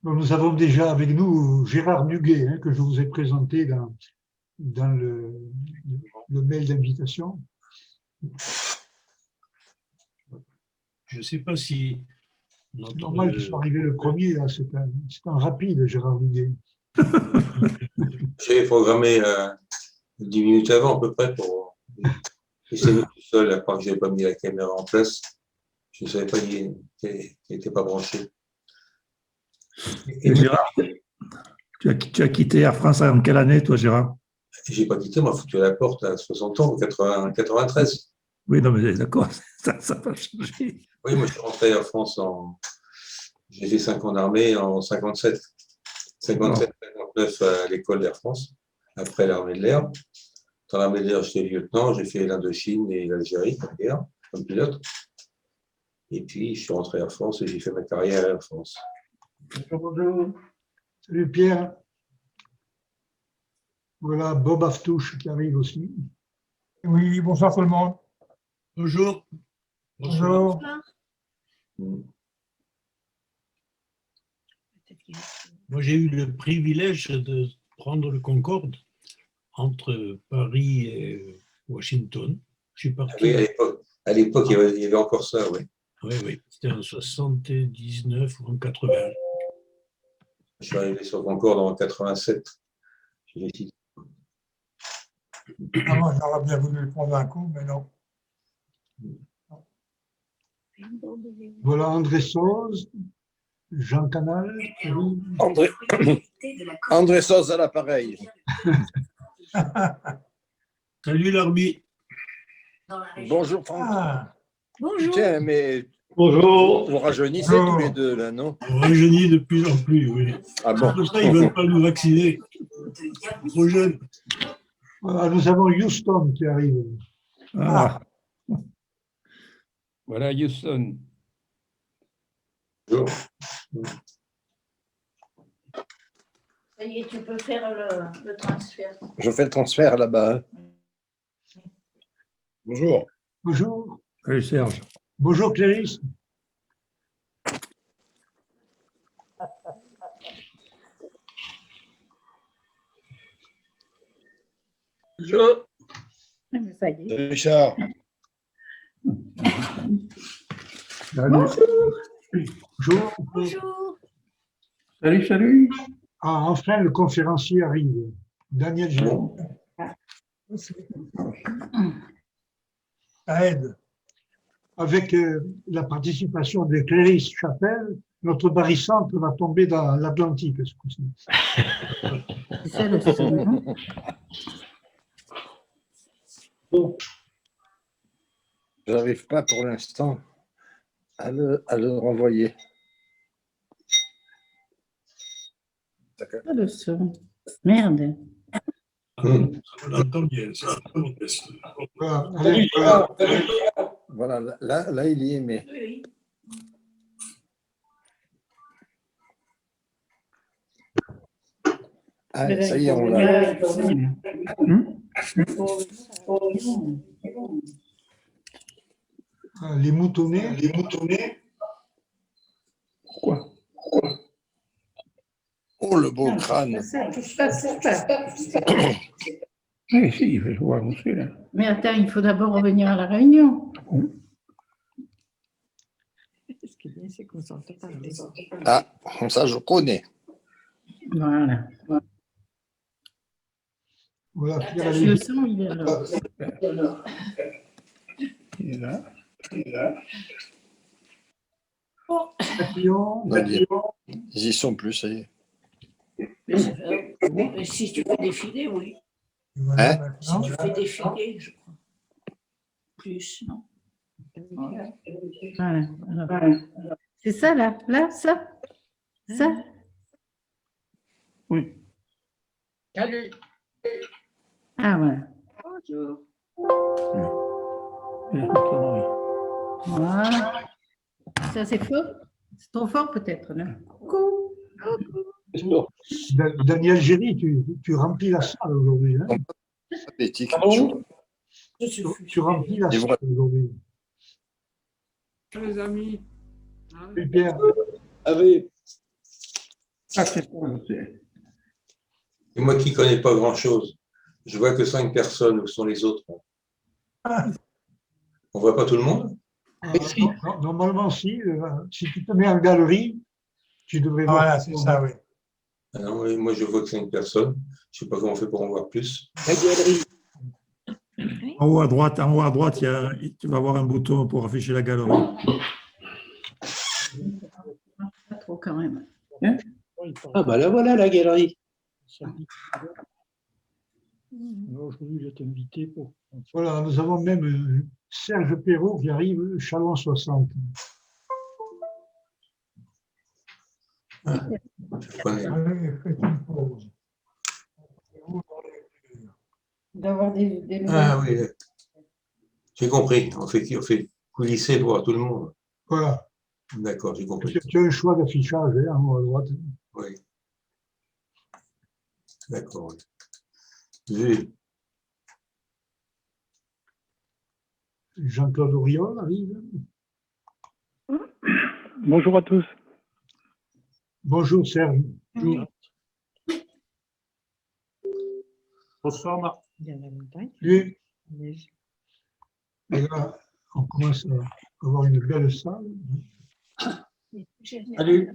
Bon, nous avons déjà avec nous Gérard Nuguet, hein, que je vous ai présenté dans le mail d'invitation. Je ne sais pas si C'est normal qu'ils soient arrivés le premier, là. C'est un rapide, Gérard Nuguet. J'avais programmé 10 minutes avant à peu près pour essayer tout seul, à part que je n'avais pas mis la caméra en place. Je ne savais pas qu'il n'était pas branché. Et Gérard, tu as quitté Air France en quelle année, toi, Gérard? Je n'ai pas quitté, on m'a foutu à la porte à 60 ans, en 93. Oui, non, mais d'accord, ça va changer. Oui, moi je suis rentré en France j'ai fait 5 ans d'armée en 57. 57, 59 à l'école d'Air France, après l'armée de l'air. Dans l'armée de l'air, j'étais lieutenant, j'ai fait l'Indochine et l'Algérie comme pilote. Et puis, je suis rentré à Air France et j'ai fait ma carrière à Air France. Bonjour. Salut Pierre. Voilà Bob Aftouche qui arrive aussi. Oui, bonsoir tout le monde. Bonjour. Bonjour. Moi, j'ai eu le privilège de prendre le Concorde entre Paris et Washington. Je suis parti. Oui, à l'époque, il y avait encore ça, oui. Oui, c'était en 79 ou en 80. Je suis arrivé sur Concorde en 87. Moi, j'aurais bien voulu le prendre un coup, mais non. Voilà André Sauze, Jean Canal. André Sauze à l'appareil. Salut l'Army. Bonjour Franck. Ah, Bonjour. Tiens, mais Bonjour. vous rajeunissez tous les deux, là, non? On rajeunit de plus en plus, oui. Ah C'est bon? pour ça qu'ils ne veulent pas nous vacciner. Trop jeunes. Voilà, nous avons Houston qui arrive. Ah, Voilà Houston. Bonjour. Ça y est, tu peux faire le transfert. Je fais le transfert là-bas. Bonjour. Bonjour. salut Serge. Bonjour Clarisse. Bonjour. Ça y est. Richard. Bonjour. Bonjour. Salut. Ah, enfin, le conférencier arrive. Daniel Géry. ça aide. Avec la participation de Clarisse Chapelle, notre barycentre va tomber dans l'Atlantique ce coup-ci. C'est ça le son. Je n'arrive pas pour l'instant à le renvoyer. C'est ça le son. Merde. On l'entend bien, ça. Voilà, allez, voilà. Voilà, là, il y est, mais Oui. ah, ça y est, on l'a. Les moutonnets. Pourquoi? Oh, le beau crâne. Oui, si, je vois aussi là. Mais attends, il faut d'abord revenir à la réunion. Ce qui est bien, c'est qu'on s'entend parler. Ah, ça, je connais. Voilà. Voilà, Pierre Le Lévy. son, il est là. Il est là. Papillon. Ils y sont plus, ça y est. Mais si tu fais défiler, oui. Voilà, Hein? maintenant. Si tu fais défiler, je crois. Plus, non. Voilà. C'est ça, là, ça. Oui. Salut. Ah, voilà. Bonjour. Il est maintenant, oui. Voilà. Ça, c'est fort. C'est trop fort, peut-être, non? Coucou. Daniel Géry, tu remplis la salle aujourd'hui. Hein? Éthique. Tu remplis la salle aujourd'hui. Les amis. Salut Pierre. Allez. Ça, c'est pas. Et moi qui ne connais pas grand-chose, je vois que 5 personnes. Où sont les autres? On ne voit pas tout le monde? Normalement, si tu te mets en galerie, tu devrais voir. Voilà, c'est ça, oui. Ah non, oui, moi je vois que 5 personnes. Je ne sais pas comment on fait pour en voir plus. La galerie. En haut à droite, tu vas avoir un bouton pour afficher la galerie. Pas trop quand même. Ah, bah là, voilà la galerie. Aujourd'hui, j'ai été invité pour. Voilà, nous avons même Serge Perrault qui arrive, Chalon 60. Je connais. Allez, faites une pause. D'avoir des nouvelles. Ah oui, j'ai compris. On fait coulisser pour voir tout le monde. Voilà. D'accord, j'ai compris. Tu as un choix d'affichage hein, en haut à droite. Oui. D'accord. Oui. Jean-Claude Auriol arrive. Bonjour à tous. Bonjour Serge. Bonjour. Bonsoir, Marc. Il y en a montagne. Et Neige. là, on commence à avoir une belle salle. Salut.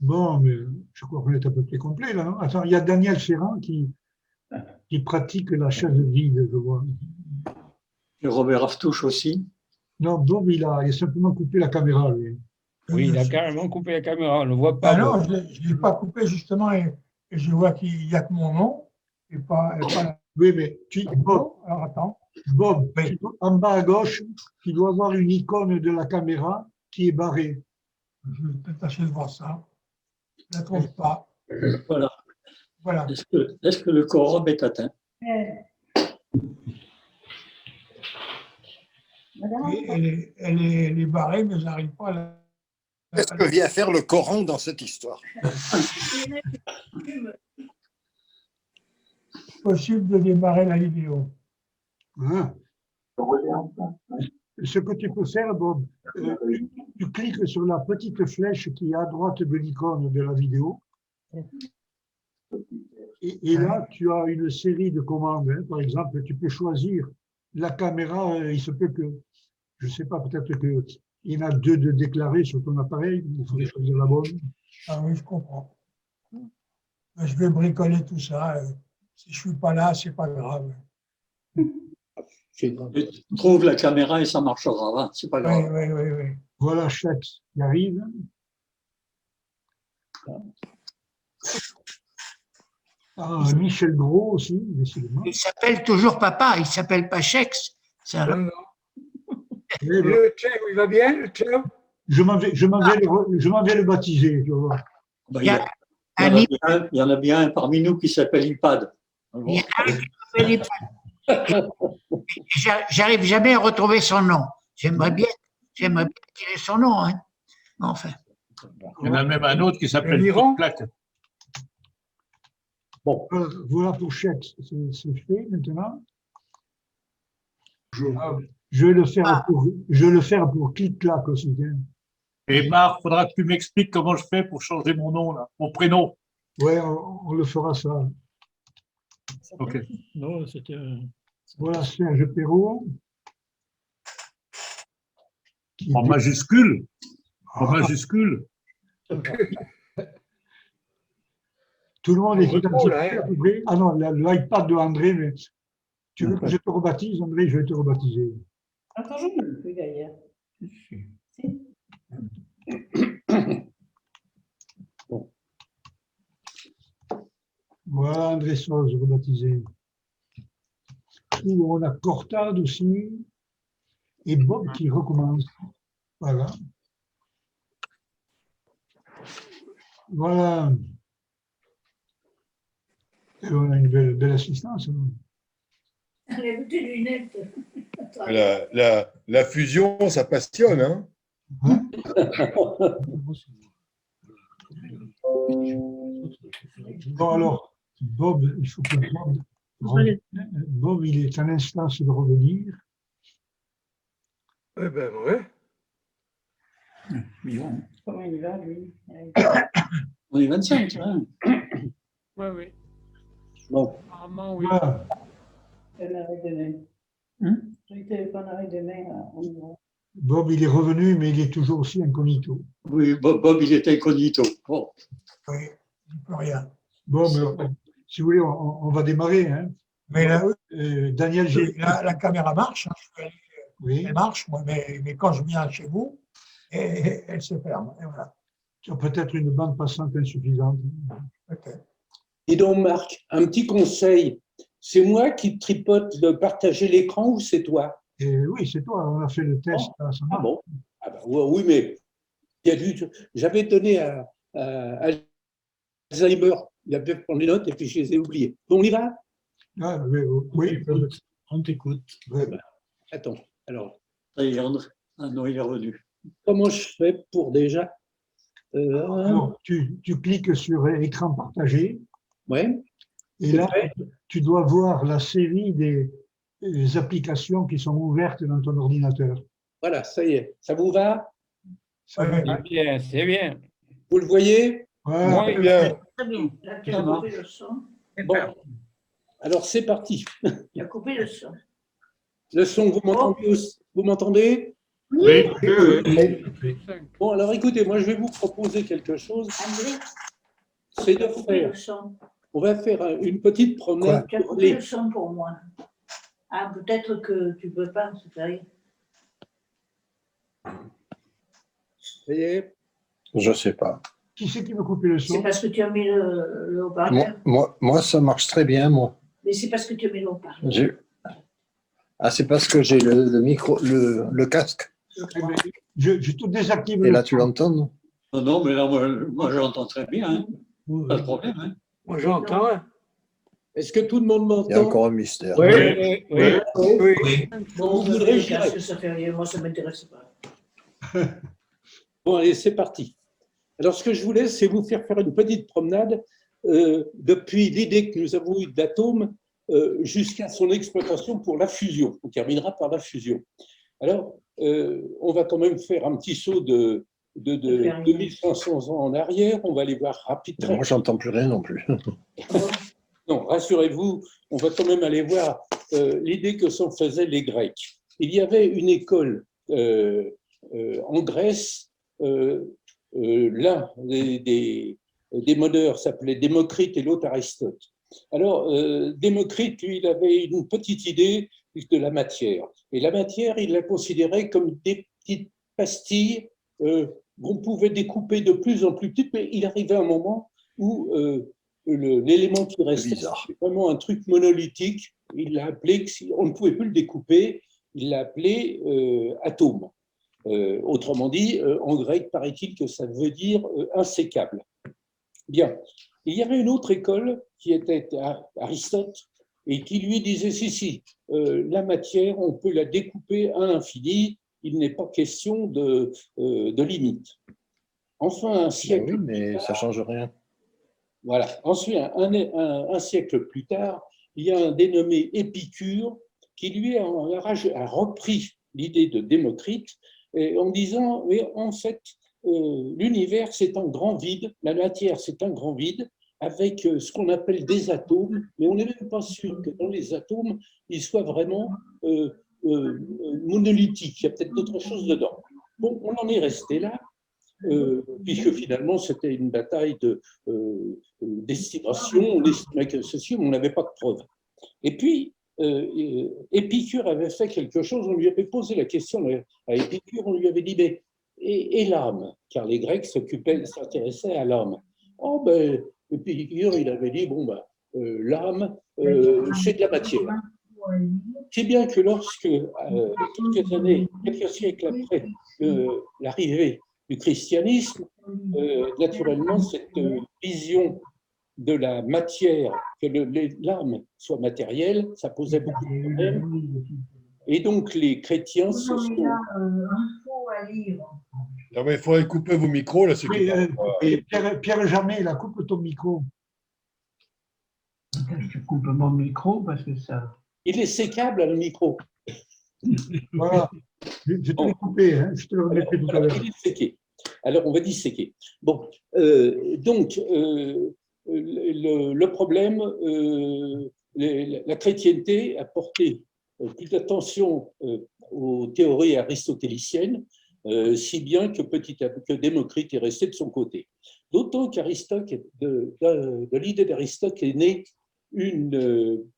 Bon, mais je crois qu'on est à peu près complet là. Non attends, il y a Daniel Ferrand qui pratique la chaise vide, je vois. Et Robert Aftouche aussi. Non, Bob, il a simplement coupé la caméra, lui. Oui, il a carrément coupé la caméra, on ne le voit pas. Ah non, je ne l'ai pas coupé justement et je vois qu'il n'y a que mon nom et pas Oui, mais Bob, alors attends. Bob, Oui. en bas à gauche, tu dois avoir une icône de la caméra qui est barrée. Je vais peut-être tâcher de voir ça. Je ne la trouve pas. Voilà. Voilà. Est-ce que le quorum est atteint? Et elle est barrée, mais je n'arrive pas à la. Qu'est-ce que vient faire le Coran dans cette histoire? Possible de démarrer la vidéo. Hein. Ce que tu peux faire, Bob, tu cliques sur la petite flèche qui est à droite de l'icône de la vidéo. Et là, tu as une série de commandes. Hein. Par exemple, tu peux choisir la caméra. Il se peut que, je ne sais pas, peut-être qu'il y en a 2 de déclarés sur ton appareil. Il faut choisir la bonne. Ah oui, je comprends. Je vais bricoler tout ça. Si je ne suis pas là, ce n'est pas grave. Tu trouves la caméra et ça marchera, hein, c'est pas grave. Oui. Voilà Chèque qui arrive. Ah, Michel Gros aussi, décidément. Il s'appelle toujours papa, il s'appelle pas Chex. Le Tchèque, il va bien, le Tchèque? Je m'en vais le baptiser, tu vois. Ben, Il y a il y en a bien un parmi nous qui s'appelle IPAD. il y a un qui s'appelle Ipan. J'arrive jamais à retrouver son nom. J'aimerais bien tirer son nom. Hein. Enfin. Il y en a même un autre qui s'appelle l'Iran Plaque. Bon. Voilà pour Chèque, c'est fait maintenant. Je vais le faire pour Clic-Clac aussi. Hein. Et Marc, il faudra que tu m'expliques comment je fais pour changer mon nom, là, mon prénom. Oui, on le fera ça. Ok. Non, c'était. Voilà Serge Perrault. En majuscule. En majuscule. Tout le monde est identifié hein. à peu près. Ah non, l'iPad de André, mais tu veux que je te rebaptise, André, je vais te rebaptiser. Attends, je ne peux plus d'ailleurs. Voilà, André Sauze, rebaptisé. On a Cortade aussi. Et Bob qui recommence. Voilà. Voilà. Et on a une belle assistance. Enlève tes lunettes. La fusion, ça passionne, hein? Bon, alors, Bob, il faut que Bob Bob, il est en instance de revenir. Eh ben, ouais. Comment il va, lui? On est 25, hein. Oui, oui. Bon. Apparemment, oui. Voilà. Un arrêt de main. Il téléphone arrêt de main. Bob, il est revenu, mais il est toujours aussi incognito. Oui, Bob, il était incognito. Bon. Oui, il ne peut rien. Bon, mais, si vous voulez, on va démarrer. Hein. Mais là, Daniel, la caméra marche, hein. Oui. Elle marche, moi, mais quand je viens chez vous, elle se ferme. Et voilà. Tu as peut-être une bande passante insuffisante. Peut-être. Dis donc, Marc, un petit conseil. C'est moi qui tripote de partager l'écran ou c'est toi? Oui, c'est toi, on a fait le test. Oh. Là, ça Ah marche. bon? Ah ben, oui, mais j'avais donné à Alzheimer, il avait pris les notes et puis je les ai oubliées. Bon, on y va? Ah, oui, On t'écoute. oui. Attends, alors, Ah non, il est revenu. comment je fais pour déjà… Alors, tu cliques sur écran partagé. Ouais. Et là, tu dois voir la série des applications qui sont ouvertes dans ton ordinateur. Voilà, ça y est. Ça vous va? Ça va. C'est bien, c'est bien. Vous le voyez? Voilà. Oui, Bien. Très bien. Là, tu as coupé le son. Bon. Alors, c'est parti. Tu as coupé le son. Le son, vous m'entendez aussi? Vous m'entendez? Oui, Bon, alors écoutez, moi je vais vous proposer quelque chose. André, C'est tu as de coupé faire, le son. on va faire une petite promenade. Tu as coupé le son pour moi. Ah, peut-être que tu ne peux pas, c'est vrai. Ça y est. Je sais pas. Qui c'est qui veut couper le son? C'est parce que tu as mis le haut-parleur. Moi, ça marche très bien, moi. Mais c'est parce que tu as mis le haut-parleur. Ah, c'est parce que j'ai le micro, le casque. Je te désactive. Et là, tu l'entends, non? Non, mais là, moi j'entends très bien. Hein. Pas de problème. Hein. Moi, j'entends. Est-ce que tout le monde Il y a m'entend? encore un mystère. Oui, oui. Bon, vous voudrez, Qu'est-ce que ça fait rien? Moi, ça ne m'intéresse pas. Bon, allez, c'est parti. Alors, ce que je voulais, c'est vous faire une petite promenade depuis l'idée que nous avons eue d'Atome jusqu'à son exploitation pour la fusion. On terminera par la fusion. Alors, on va quand même faire un petit saut de 2500 ans en arrière. On va aller voir rapidement. Moi, j'entends plus rien non plus. Non, rassurez-vous, on va quand même aller voir l'idée que s'en faisaient les Grecs. Il y avait une école en Grèce, l'un des meneurs s'appelait Démocrite et l'autre Aristote. Alors, Démocrite, lui, il avait une petite idée de la matière. Et la matière, il la considérait comme des petites pastilles qu'on pouvait découper de plus en plus petites, mais il arrivait un moment où l'élément qui restait, c'était vraiment un truc monolithique. Il l'a appelé, on ne pouvait plus le découper, il l'a appelé atome. Autrement dit, en grec, paraît-il que ça veut dire insécable. Bien. Il y avait une autre école qui était Aristote et qui lui disait si, la matière, on peut la découper à l'infini, il n'est pas question de limite. Enfin, un siècle. Oui, mais ça ne change rien. Voilà. Ensuite, un siècle plus tard, il y a un dénommé Épicure qui, lui, a repris l'idée de Démocrite en disant, mais en fait, l'univers, c'est un grand vide, la matière, c'est un grand vide, avec ce qu'on appelle des atomes, mais on n'est même pas sûr que dans les atomes, ils soient vraiment monolithiques. Il y a peut-être d'autres choses dedans. Bon, on en est resté là. Puisque finalement c'était une bataille d'estimation, on estimait que ceci, mais on n'avait pas de preuves. Et puis, Épicure avait fait quelque chose, on lui avait posé la question à Épicure, on lui avait dit, mais, et l'âme? Car les Grecs s'intéressaient à l'âme. Oh ben, Épicure, il avait dit, bon ben, l'âme, c'est de la matière. Si bien que lorsque, quelques siècles après l'arrivée du christianisme, naturellement, cette vision de la matière, que l'âme soit matérielle, ça posait beaucoup de problèmes. Et donc, les chrétiens se sont… Non, mais il faudrait couper vos micros, là. Pierre Jamais, il a coupé ton micro. Je coupe mon micro parce que ça. Il est sécable, le micro. Voilà. Je te l'ai coupé, hein, je te le remettrai tout à l'heure. Il est séqué. Alors, on va disséquer. Bon, donc, le problème, la chrétienté a porté plus d'attention aux théories aristotéliciennes, si bien que Démocrite est resté de son côté. D'autant qu'Aristote, de l'idée d'Aristote est née une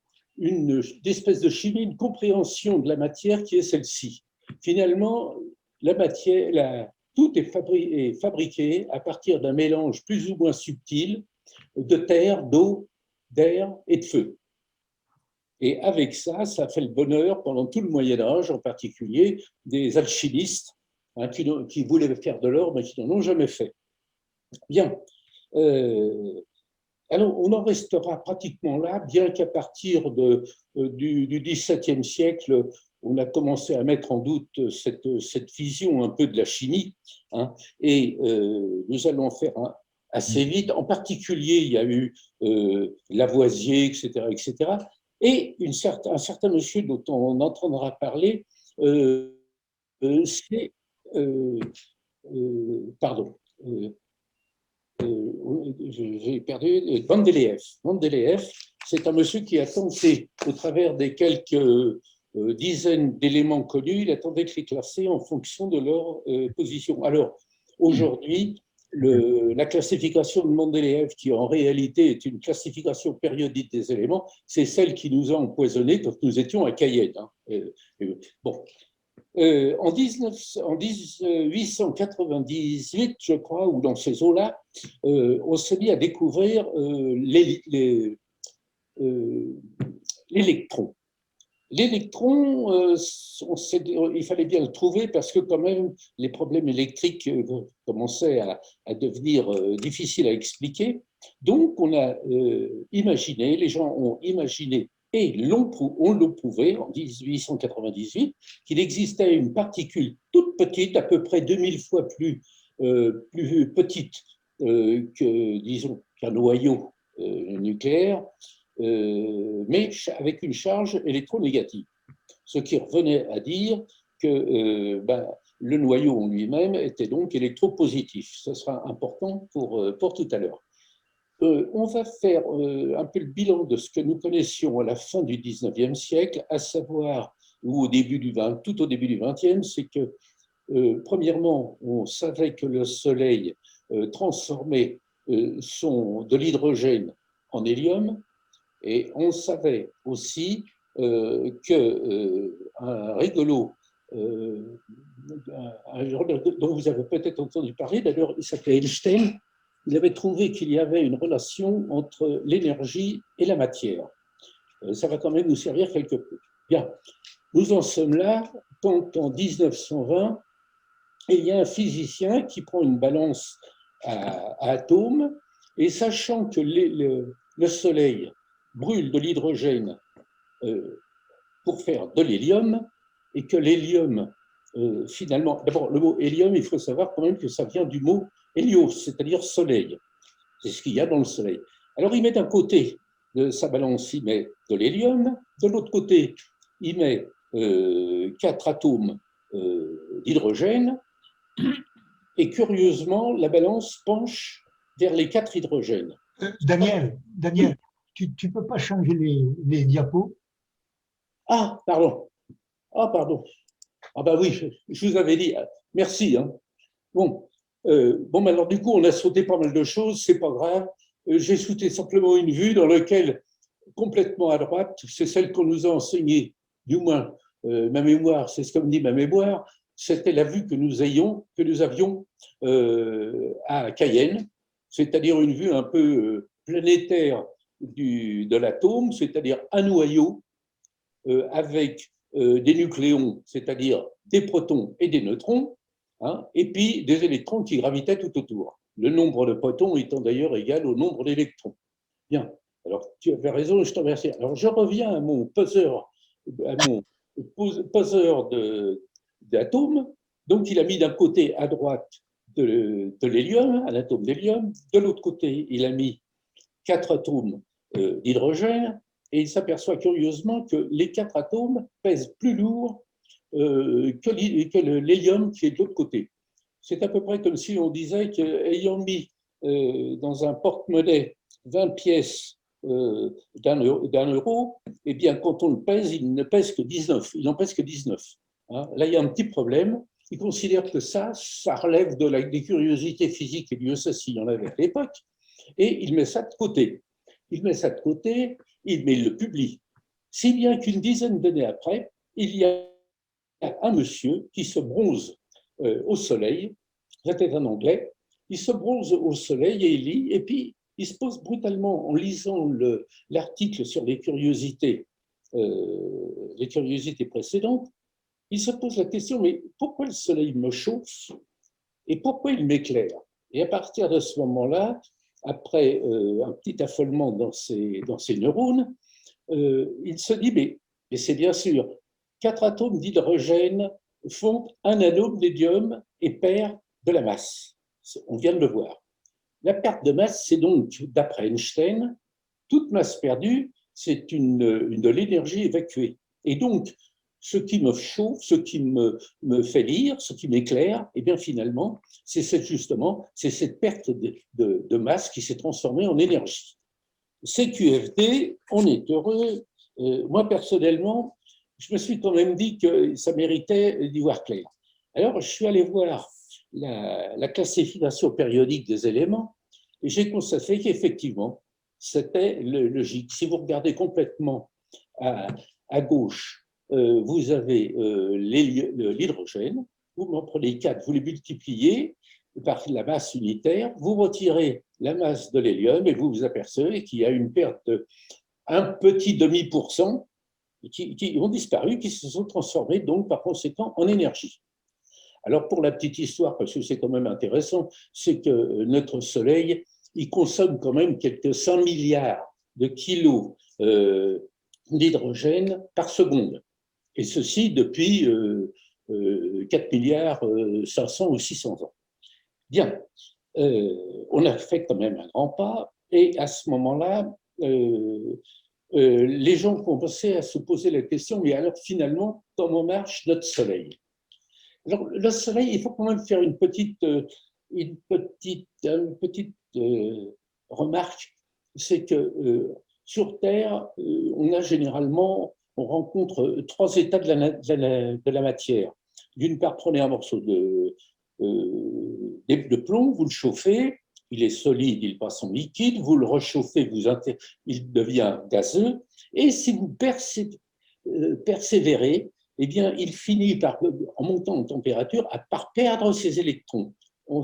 espèce de chimie, une compréhension de la matière qui est celle-ci. Finalement, la matière, tout est fabriqué à partir d'un mélange plus ou moins subtil de terre, d'eau, d'air et de feu. Et avec ça, ça fait le bonheur pendant tout le Moyen-Âge, en particulier des alchimistes hein, qui voulaient faire de l'or, mais qui n'en ont jamais fait. Bien. Alors, on en restera pratiquement là, bien qu'à partir du XVIIe siècle, on a commencé à mettre en doute cette vision un peu de la chimie, hein, et nous allons faire assez vite. En particulier, il y a eu Lavoisier, etc., etc., et un certain monsieur dont on entendra parler, c'est pardon. J'ai perdu, Mendeleïev. Mendeleïev, c'est un monsieur qui a tenté, au travers des quelques dizaines d'éléments connus, il a tenté de les classer en fonction de leur position. Alors, aujourd'hui, la classification de Mendeleïev, qui en réalité est une classification périodique des éléments, c'est celle qui nous a empoisonnés quand nous étions à Cayenne. Hein. Bon. En 1898, je crois, ou dans ces eaux-là, on s'est mis à découvrir l'électron. L'électron, il fallait bien le trouver parce que quand même, les problèmes électriques commençaient à devenir difficiles à expliquer. Donc, on a imaginé, les gens ont imaginé, et on l'a prouvé en 1898, qu'il existait une particule toute petite, à peu près 2000 fois plus petite qu'un noyau nucléaire, mais avec une charge électronégative. Ce qui revenait à dire que le noyau en lui-même était donc électropositif. Ce sera important pour tout à l'heure. On va faire un peu le bilan de ce que nous connaissions à la fin du 19e siècle, à savoir, ou tout au début du 20e, c'est que, premièrement, on savait que le Soleil transformait de l'hydrogène en hélium, et on savait aussi qu'un rigolo, dont vous avez peut-être entendu parler, d'ailleurs, il s'appelait Einstein, il avait trouvé qu'il y avait une relation entre l'énergie et la matière. Ça va quand même nous servir quelque peu. Bien, nous en sommes là quand en 1920, il y a un physicien qui prend une balance à atomes et sachant que le Soleil brûle de l'hydrogène pour faire de l'hélium et que l'hélium, finalement, d'abord le mot hélium, il faut savoir quand même que ça vient du mot hélios, c'est-à-dire soleil. C'est ce qu'il y a dans le soleil. Alors il met d'un côté de sa balance, il met de l'hélium, de l'autre côté, il met 4 atomes d'hydrogène, et curieusement, la balance penche vers les 4 hydrogènes. Daniel, tu ne peux pas changer les diapos? Ah, pardon. Ah, pardon. Ah, bah oui, je vous avais dit. Merci. Hein. Bon, alors du coup, on a sauté pas mal de choses, c'est pas grave. J'ai sauté simplement une vue dans laquelle, complètement à droite, c'est celle qu'on nous a enseignée, du moins ma mémoire, c'est ce que me dit ma mémoire, c'était la vue que nous avions à Cayenne, c'est-à-dire une vue un peu planétaire de l'atome, c'est-à-dire un noyau avec des nucléons, c'est-à-dire des protons et des neutrons, hein, et puis des électrons qui gravitaient tout autour. Le nombre de protons étant d'ailleurs égal au nombre d'électrons. Bien, alors tu avais raison, je te remercie. Alors je reviens à mon poseur d'atomes. Donc il a mis d'un côté à droite de l'hélium, un atome d'hélium, de l'autre côté il a mis 4 atomes d'hydrogène, et il s'aperçoit curieusement que les 4 atomes pèsent plus lourd que l'hélium qui est de l'autre côté. C'est à peu près comme si on disait qu'ayant mis dans un porte-monnaie 20 pièces d'un euro, eh bien, quand on le pèse, il ne pèse que 19. Il n'en pèse que 19. Hein. Là, il y a un petit problème. Il considère que ça relève des curiosités physiques, et Dieu sait s'il y en avait à l'époque, et il met ça de côté. Mais il le publie. Si bien qu'une dizaine d'années après, il y a un monsieur qui se bronze au soleil, c'était un Anglais, il se bronze au soleil et il lit, et puis il se pose brutalement, en lisant l'article sur les curiosités précédentes, il se pose la question, mais pourquoi le soleil me chauffe et pourquoi il m'éclaire? Et à partir de ce moment-là, après un petit affolement dans ses neurones, il se dit, mais c'est bien sûr, 4 atomes d'hydrogène font un atome d'hélium et perdent de la masse. On vient de le voir. La perte de masse, c'est donc, d'après Einstein, toute masse perdue, c'est de l'énergie évacuée. Et donc, ce qui me chauffe, ce qui me fait lire, ce qui m'éclaire, et bien finalement, c'est cette perte de masse qui s'est transformée en énergie. CQFD, on est heureux. Moi, personnellement, je me suis quand même dit que ça méritait d'y voir clair. Alors, je suis allé voir la classification périodique des éléments et j'ai constaté qu'effectivement, c'était logique. Si vous regardez complètement à gauche, vous avez l'hydrogène, vous en prenez 4, vous les multipliez par la masse unitaire, vous retirez la masse de l'hélium et vous vous apercevez qu'il y a une perte de un petit demi% qui ont disparu, qui se sont transformés donc par conséquent en énergie. Alors pour la petite histoire, parce que c'est quand même intéressant, c'est que notre Soleil, il consomme quand même quelques 100 milliards de kilos d'hydrogène par seconde. Et ceci depuis 4 milliards 500 ou 600 ans. Bien, on a fait quand même un grand pas, et à ce moment-là, les gens commençaient à se poser la question, mais alors finalement, comment marche notre Soleil? Alors, le Soleil, il faut quand même faire une petite remarque, c'est que sur Terre, on rencontre 3 états de la matière. D'une part, prenez un morceau de plomb, vous le chauffez, il est solide, il passe en liquide, vous le réchauffez, il devient gazeux, et si vous persévérez, eh bien, il finit par, en montant en température, par perdre ses électrons. On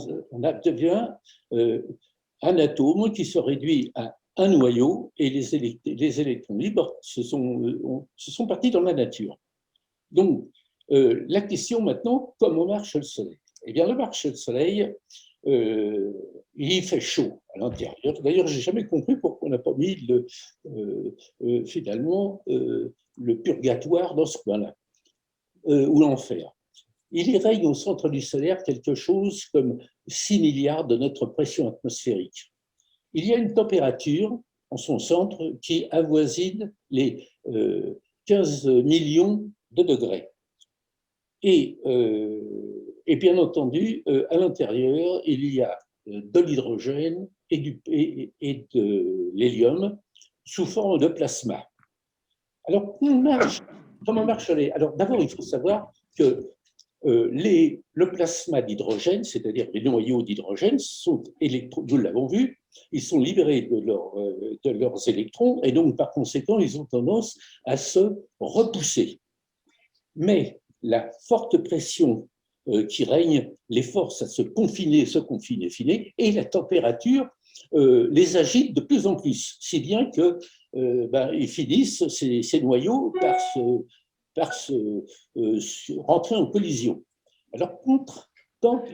devient un atome qui se réduit à un noyau, et les électrons libres se sont partis dans la nature. Donc, la question maintenant, comment marche le Soleil? Eh bien, marche le Soleil, il fait chaud à l'intérieur. D'ailleurs, je n'ai jamais compris pourquoi on n'a pas mis finalement le purgatoire dans ce coin-là, ou l'enfer. Il y règne au centre du solaire quelque chose comme 6 milliards de notre pression atmosphérique. Il y a une température en son centre qui avoisine les 15 millions de degrés. Et bien entendu, à l'intérieur, il y a de l'hydrogène et de l'hélium sous forme de plasma. Alors, comment marche l'air? Alors, d'abord, il faut savoir que le plasma d'hydrogène, c'est-à-dire les noyaux d'hydrogène, nous l'avons vu, ils sont libérés de leurs électrons et donc, par conséquent, ils ont tendance à se repousser. Mais la forte pression qui règne les force à se confiner, et la température les agite de plus en plus, si bien que ils finissent, ces noyaux, par rentrer en collision. Alors,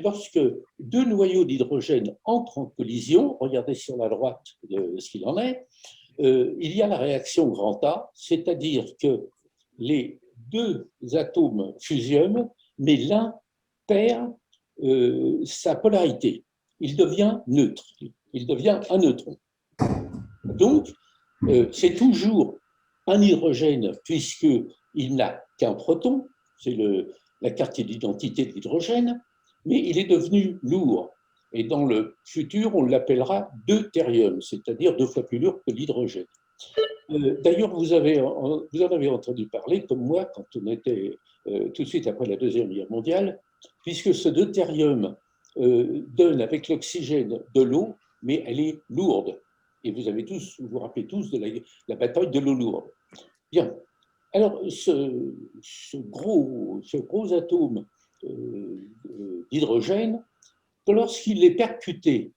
lorsque 2 noyaux d'hydrogène entrent en collision, regardez sur la droite de ce qu'il en est, il y a la réaction grand A, c'est-à-dire que les 2 atomes fusionnent, mais l'un perd sa polarité. Il devient neutre. Il devient un neutron. Donc, c'est toujours un hydrogène puisqu'il n'a qu'un proton, c'est la carte d'identité de l'hydrogène, mais il est devenu lourd. Et dans le futur, on l'appellera deutérium, c'est-à-dire 2 fois plus lourd que l'hydrogène. D'ailleurs, vous en avez entendu parler, comme moi, quand on était tout de suite après la Deuxième Guerre mondiale, puisque ce deutérium donne avec l'oxygène de l'eau, mais elle est lourde. Et vous vous rappelez tous de la bataille de l'eau lourde. Bien. Alors, ce gros atome d'hydrogène, lorsqu'il est percuté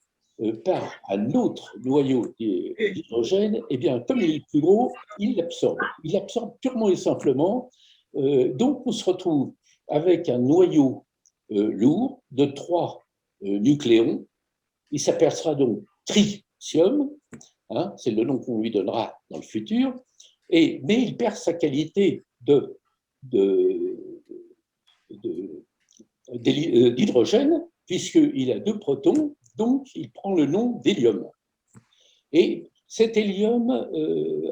par un autre noyau d'hydrogène, eh bien, comme il est plus gros, il l'absorbe. Il l'absorbe purement et simplement. Donc, on se retrouve avec un noyau lourd de 3 nucléons. Il s'apercevra donc tritium, hein, c'est le nom qu'on lui donnera dans le futur, mais il perd sa qualité d'hydrogène, puisqu'il a 2 protons, donc il prend le nom d'hélium. Et cet hélium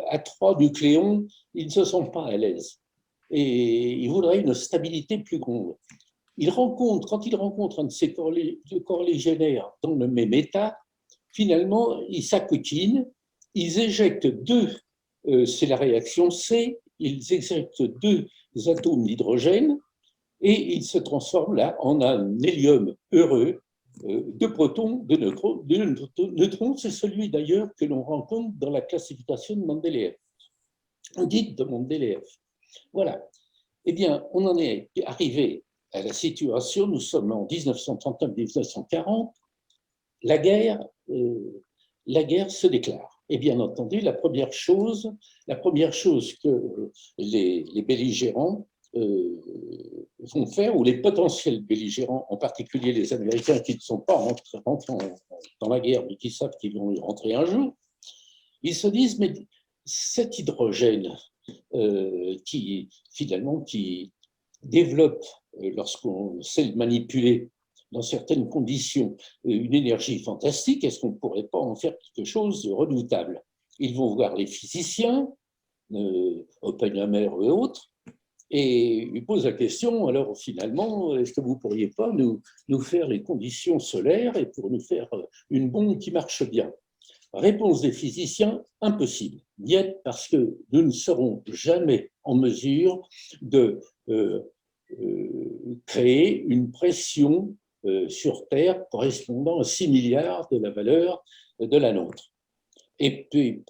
à 3 nucléons, il ne se sent pas à l'aise. Et il voudrait une stabilité plus grande. Quand il rencontre un de ses corréligionnaires dans le même état, finalement, ils s'acoquinent, ils éjectent 2, c'est la réaction C, ils éjectent 2 atomes d'hydrogène et ils se transforment là en un hélium heureux, 2 protons, 2 neutrons, c'est celui d'ailleurs que l'on rencontre dans la classification de Mendeleïev, dite de Mendeleïev. Voilà. Eh bien, on en est arrivé à la situation, nous sommes en 1939-1940, la guerre se déclare. Et bien entendu, la première chose que les belligérants vont faire, ou les potentiels belligérants, en particulier les Américains qui ne sont pas rentrés dans la guerre, mais qui savent qu'ils vont y rentrer un jour, ils se disent, mais cet hydrogène qui développe, lorsqu'on sait le manipuler dans certaines conditions, une énergie fantastique, est-ce qu'on ne pourrait pas en faire quelque chose de redoutable? Ils vont voir les physiciens, Oppenheimer et autres, et ils posent la question, alors finalement, est-ce que vous ne pourriez pas nous faire les conditions solaires et pour nous faire une bombe qui marche bien? Réponse des physiciens, impossible. Niet, parce que nous ne serons jamais en mesure de créer une pression sur Terre correspondant à 6 milliards de la valeur de la nôtre. Et puis,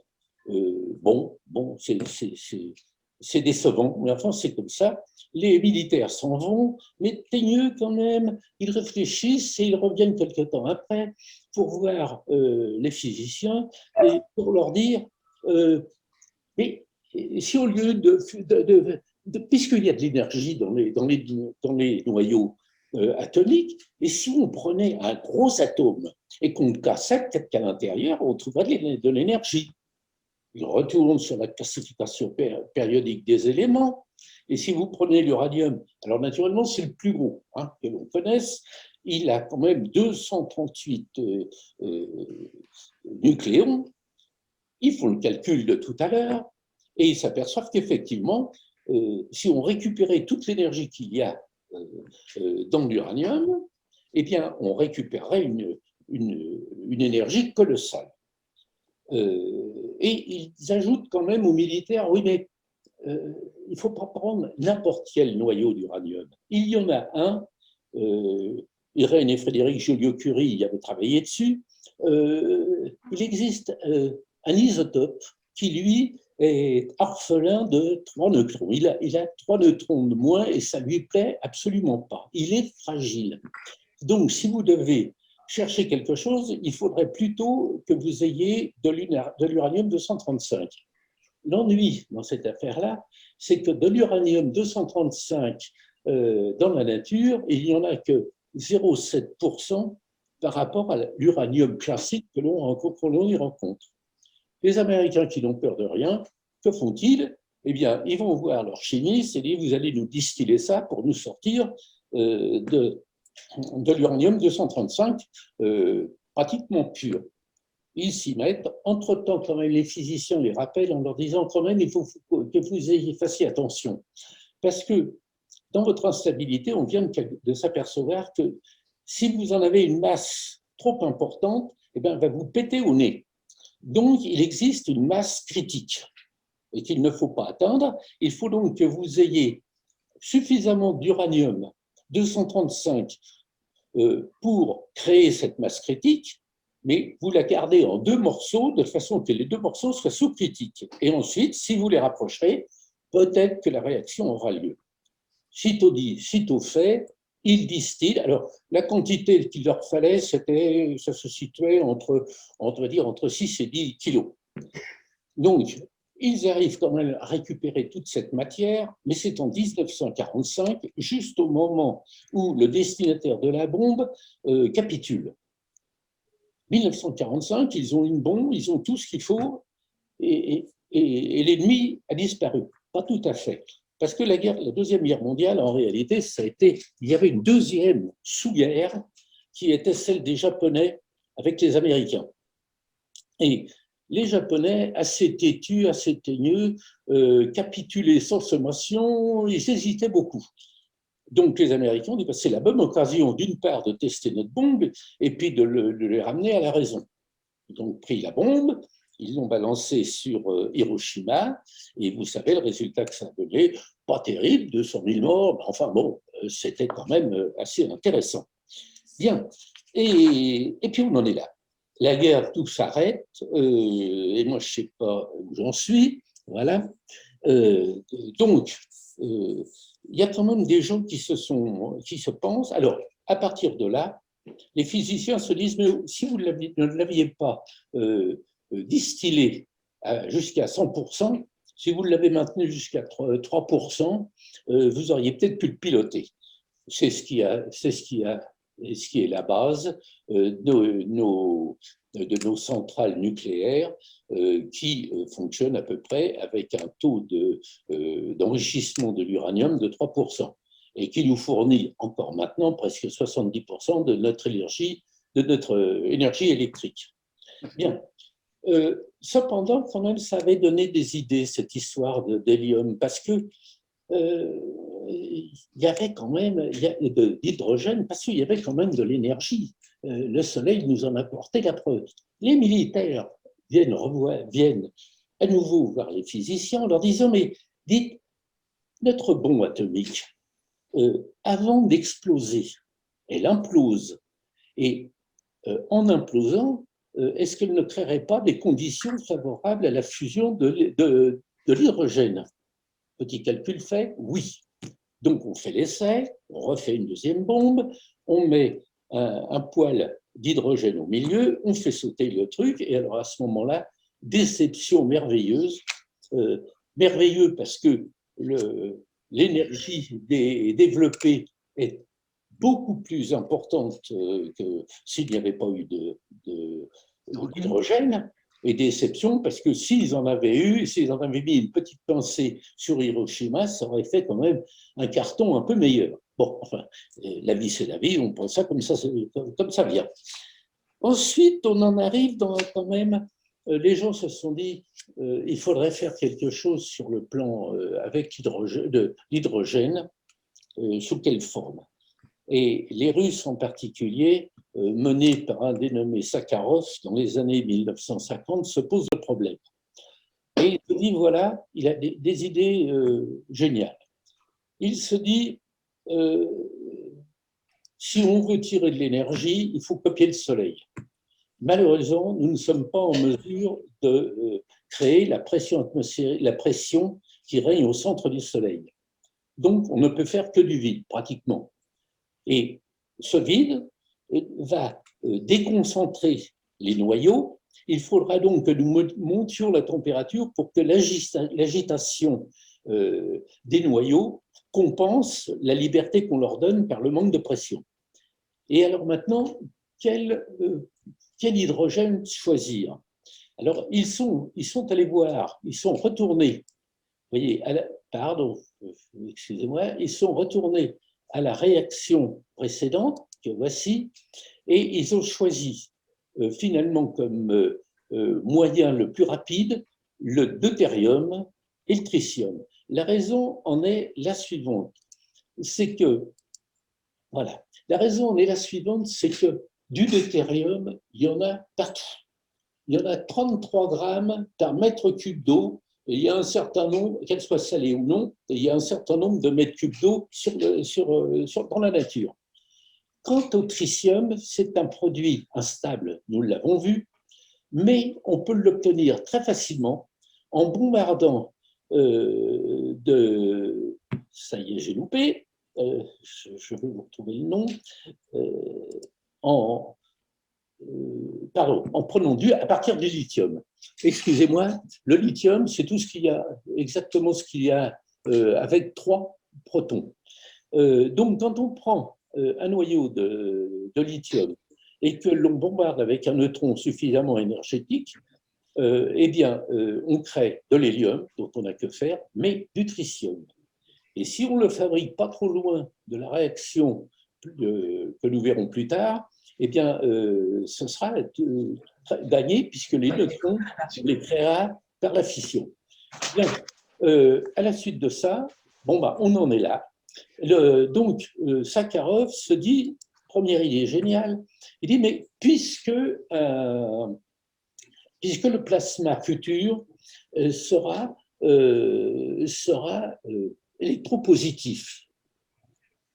c'est décevant, mais enfin, c'est comme ça. Les militaires s'en vont, mais teigneux quand même, ils réfléchissent et ils reviennent quelque temps après pour voir les physiciens et pour leur dire mais si au lieu puisqu'il y a de l'énergie dans les noyaux atomiques, et si on prenait un gros atome et qu'on le cassait, peut-être qu'à l'intérieur, on trouverait de l'énergie. Il retourne sur la classification périodique des éléments. Et si vous prenez l'uranium, alors naturellement, c'est le plus gros que l'on connaisse. Il a quand même 238 nucléons. Ils font le calcul de tout à l'heure et ils s'aperçoivent qu'effectivement, si on récupérait toute l'énergie qu'il y a dans l'uranium, eh bien, on récupérerait une énergie colossale. Et ils ajoutent quand même aux militaires, oui, mais il ne faut pas prendre n'importe quel noyau d'uranium. Il y en a un, Irène et Frédéric Joliot-Curie y avaient travaillé dessus, il existe un isotope qui, lui, est orphelin de 3 neutrons. Il a 3 neutrons de moins et ça ne lui plaît absolument pas. Il est fragile. Donc, si vous devez chercher quelque chose, il faudrait plutôt que vous ayez de l'uranium 235. L'ennui dans cette affaire-là, c'est que de l'uranium 235 dans la nature, il n'y en a que 0,7% par rapport à l'uranium classique que l'on y rencontre. Les Américains qui n'ont peur de rien, que font-ils? Eh bien, ils vont voir leur chimiste et disent, vous allez nous distiller ça pour nous sortir de l'uranium 235 pratiquement pur. Ils s'y mettent. Entre-temps, quand même, les physiciens les rappellent en leur disant quand même, il faut que vous fassiez attention. Parce que dans votre instabilité, on vient de s'apercevoir que si vous en avez une masse trop importante, eh bien, elle va vous péter au nez. Donc, il existe une masse critique et qu'il ne faut pas atteindre. Il faut donc que vous ayez suffisamment d'uranium 235 pour créer cette masse critique, mais vous la gardez en 2 morceaux de façon que les 2 morceaux soient sous-critiques. Et ensuite, si vous les rapprocherez, peut-être que la réaction aura lieu. Sitôt dit, sitôt fait, ils distillent. Alors, la quantité qu'il leur fallait, ça se situait entre 6 et 10 kilos. Donc, ils arrivent quand même à récupérer toute cette matière, mais c'est en 1945, juste au moment où le destinataire de la bombe capitule. 1945, ils ont une bombe, ils ont tout ce qu'il faut, et l'ennemi a disparu. Pas tout à fait. Parce que la Deuxième Guerre mondiale, en réalité, il y avait une deuxième sous-guerre qui était celle des Japonais avec les Américains. Et les Japonais, assez têtus, assez teigneux, capitulaient sans sommation, ils hésitaient beaucoup. Donc les Américains ont dit, c'est la bonne occasion d'une part de tester notre bombe et puis de les ramener à la raison. Ils ont pris la bombe, ils l'ont balancée sur Hiroshima, et vous savez le résultat que ça a donné, pas terrible, 200 000 morts, mais enfin bon, c'était quand même assez intéressant. Bien, et puis on en est là. La guerre, tout s'arrête, et moi je ne sais pas où j'en suis, voilà. Donc, il y a quand même des gens qui se pensent, alors à partir de là, les physiciens se disent, mais si vous ne l'aviez pas distillé jusqu'à 100%, si vous l'avez maintenu jusqu'à 3%, vous auriez peut-être pu le piloter. C'est ce qui est la base de nos centrales nucléaires qui fonctionnent à peu près avec un taux d'enrichissement de l'uranium de 3% et qui nous fournit encore maintenant presque 70% de notre énergie électrique. Bien. Cependant, quand même, ça avait donné des idées, cette histoire d'hélium, parce que il y avait quand même d'hydrogène, parce qu'il y avait quand même de l'énergie. Le Soleil nous en apportait la preuve. Les militaires viennent à nouveau voir les physiciens en leur disant, mais dites, notre bombe atomique, avant d'exploser, elle implose. Et en implosant, est-ce qu'elle ne créerait pas des conditions favorables à la fusion de l'hydrogène? Petit calcul fait, oui. Donc on fait l'essai, on refait une deuxième bombe, on met un poêle d'hydrogène au milieu, on fait sauter le truc, et alors à ce moment-là, déception merveilleuse, merveilleux parce que l'énergie développée est beaucoup plus importante que s'il n'y avait pas eu d'hydrogène, et déception parce que s'ils en avaient eu, s'ils en avaient mis une petite pensée sur Hiroshima, ça aurait fait quand même un carton un peu meilleur. Bon, enfin, la vie c'est la vie, on prend ça comme ça vient. Ensuite, on en arrive dans quand même, les gens se sont dit, il faudrait faire quelque chose sur le plan avec l'hydrogène, sous quelle forme? Et les Russes en particulier, menés par un dénommé Sakharov dans les années 1950, se posent le problème. Et il se dit, voilà, il a des idées géniales. Il se dit, si on veut tirer de l'énergie, il faut copier le Soleil. Malheureusement, nous ne sommes pas en mesure de créer la pression atmosphérique, la pression qui règne au centre du Soleil. Donc, on ne peut faire que du vide, pratiquement. Et ce vide va déconcentrer les noyaux. Il faudra donc que nous montions la température pour que l'agitation des noyaux compense la liberté qu'on leur donne par le manque de pression. Et alors maintenant, quel hydrogène choisir? Alors, ils sont allés voir, ils sont retournés, vous voyez, pardon, excusez-moi, ils sont retournés à la réaction précédente, que voici, et ils ont choisi finalement comme moyen le plus rapide, le deutérium et le tritium. La raison en est la suivante, c'est que, voilà, la raison en est la suivante, c'est que du deutérium, il y en a partout. Il y en a 33 grammes par mètre cube d'eau, et il y a un certain nombre, qu'elle soit salée ou non, et il y a un certain nombre de mètres cubes d'eau dans la nature. Quant au tritium, c'est un produit instable, nous l'avons vu, mais on peut l'obtenir très facilement en bombardant ça y est, j'ai loupé, je vais vous retrouver le nom, en prenant à partir du lithium. Excusez-moi, le lithium, c'est tout ce qu'il y a, exactement ce qu'il y a avec 3 protons. Donc, quand on prend un noyau de lithium et que l'on bombarde avec un neutron suffisamment énergétique, eh bien, on crée de l'hélium, dont on n'a que faire, mais du tritium. Et si on ne le fabrique pas trop loin de la réaction que nous verrons plus tard, eh bien, ce sera gagné, puisque les neutrons, on les créera par la fission. Bien, à la suite de ça, bon, bah, on en est là. Donc, Sakharov se dit, première idée géniale, il dit, mais puisque le plasma futur sera électropositif,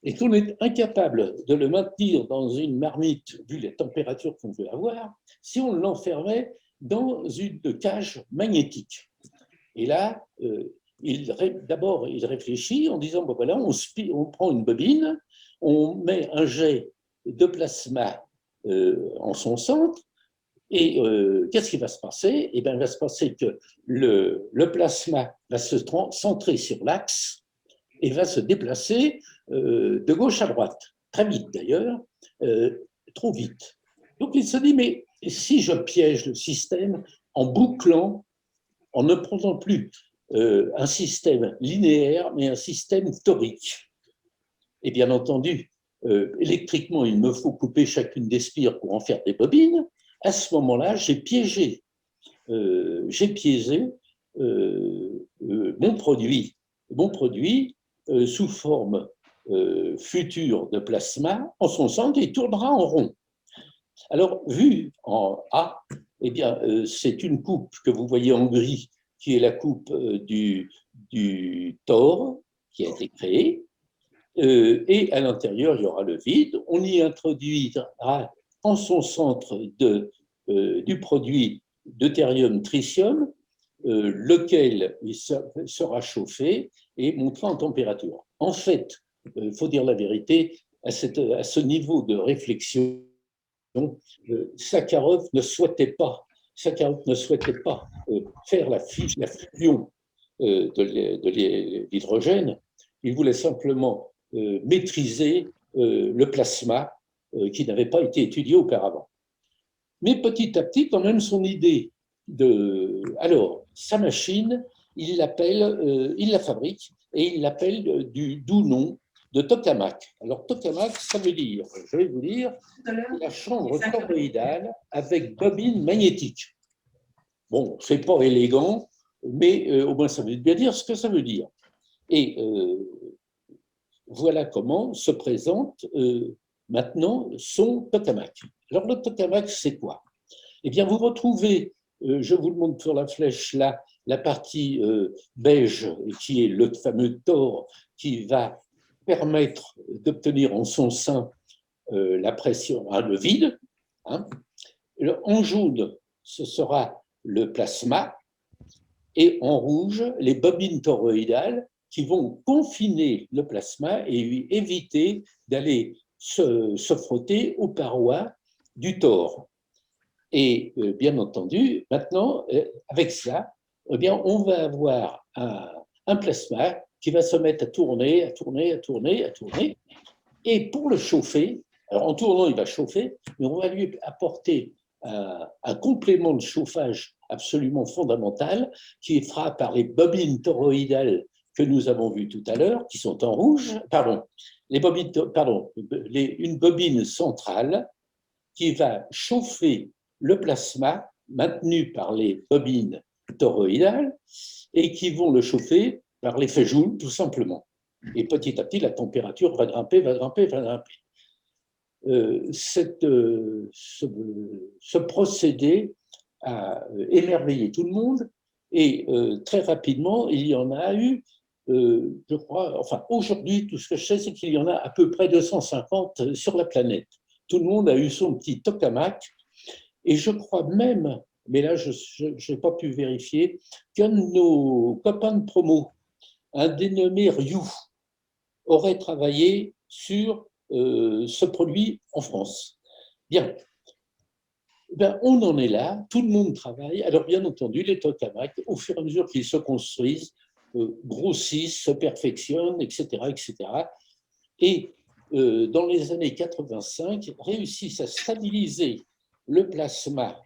et qu'on est incapable de le maintenir dans une marmite, vu les températures qu'on veut avoir, si on l'enfermait dans une cage magnétique. Et là, d'abord, il réfléchit en disant, bon, voilà, on prend une bobine, on met un jet de plasma en son centre, et qu'est-ce qui va se passer? Eh bien, il va se passer que le plasma va se centrer sur l'axe et va se déplacer de gauche à droite, très vite d'ailleurs, trop vite. Donc il se dit, mais si je piège le système en bouclant, en ne prenant plus un système linéaire, mais un système torique. Et bien entendu, électriquement, il me faut couper chacune des spires pour en faire des bobines. À ce moment-là, j'ai piégé mon produit sous forme future de plasma en son centre et tournera en rond. Alors, vu en A, eh bien, c'est une coupe que vous voyez en gris, qui est la coupe du Thor, qui a été créée, et à l'intérieur, il y aura le vide. On y introduira en son centre du produit deutérium-tritium, lequel il sera chauffé et monté en température. En fait, il faut dire la vérité, à ce niveau de réflexion, Sakharov ne souhaitait pas faire la fusion de l'hydrogène. Il voulait simplement maîtriser le plasma qui n'avait pas été étudié auparavant. Mais petit à petit, quand même, son idée alors, sa machine, il la fabrique et il l'appelle du doux nom de tokamak. Alors, tokamak, ça veut dire, je vais vous dire, la chambre toroïdale avec bobine magnétique. Bon, c'est pas élégant, mais au moins ça veut bien dire ce que ça veut dire. Et voilà comment se présente maintenant son tokamak. Alors, le tokamak, c'est quoi? Eh bien, vous retrouvez, je vous le montre sur la flèche là, la partie beige qui est le fameux Thor qui va permettre d'obtenir en son sein la pression, le vide. Hein. En jaune, ce sera le plasma, et en rouge, les bobines toroïdales qui vont confiner le plasma et lui éviter d'aller se frotter aux parois du Thor. Et bien entendu, maintenant, avec ça, eh bien, on va avoir un plasma qui va se mettre à tourner. Et pour le chauffer, alors en tournant, il va chauffer, mais on va lui apporter un complément de chauffage absolument fondamental qui sera par les bobines toroïdales que nous avons vues tout à l'heure, qui sont en rouge, une bobine centrale qui va chauffer le plasma maintenus par les bobines toroïdales et qui vont le chauffer par l'effet Joule, tout simplement. Et petit à petit, la température va grimper, va grimper, va grimper. Ce procédé a émerveillé tout le monde et très rapidement, il y en a eu, je crois, enfin aujourd'hui, tout ce que je sais, c'est qu'il y en a à peu près 250 sur la planète. Tout le monde a eu son petit tokamak et je crois même, mais là je n'ai pas pu vérifier, qu'un de nos copains de promo, un dénommé Ryu, aurait travaillé sur ce produit en France. Bien. Ben, on en est là, tout le monde travaille. Alors, bien entendu, les tokamaks, au fur et à mesure qu'ils se construisent, grossissent, se perfectionnent, etc. etc. Et dans les années 85, réussissent à stabiliser le plasma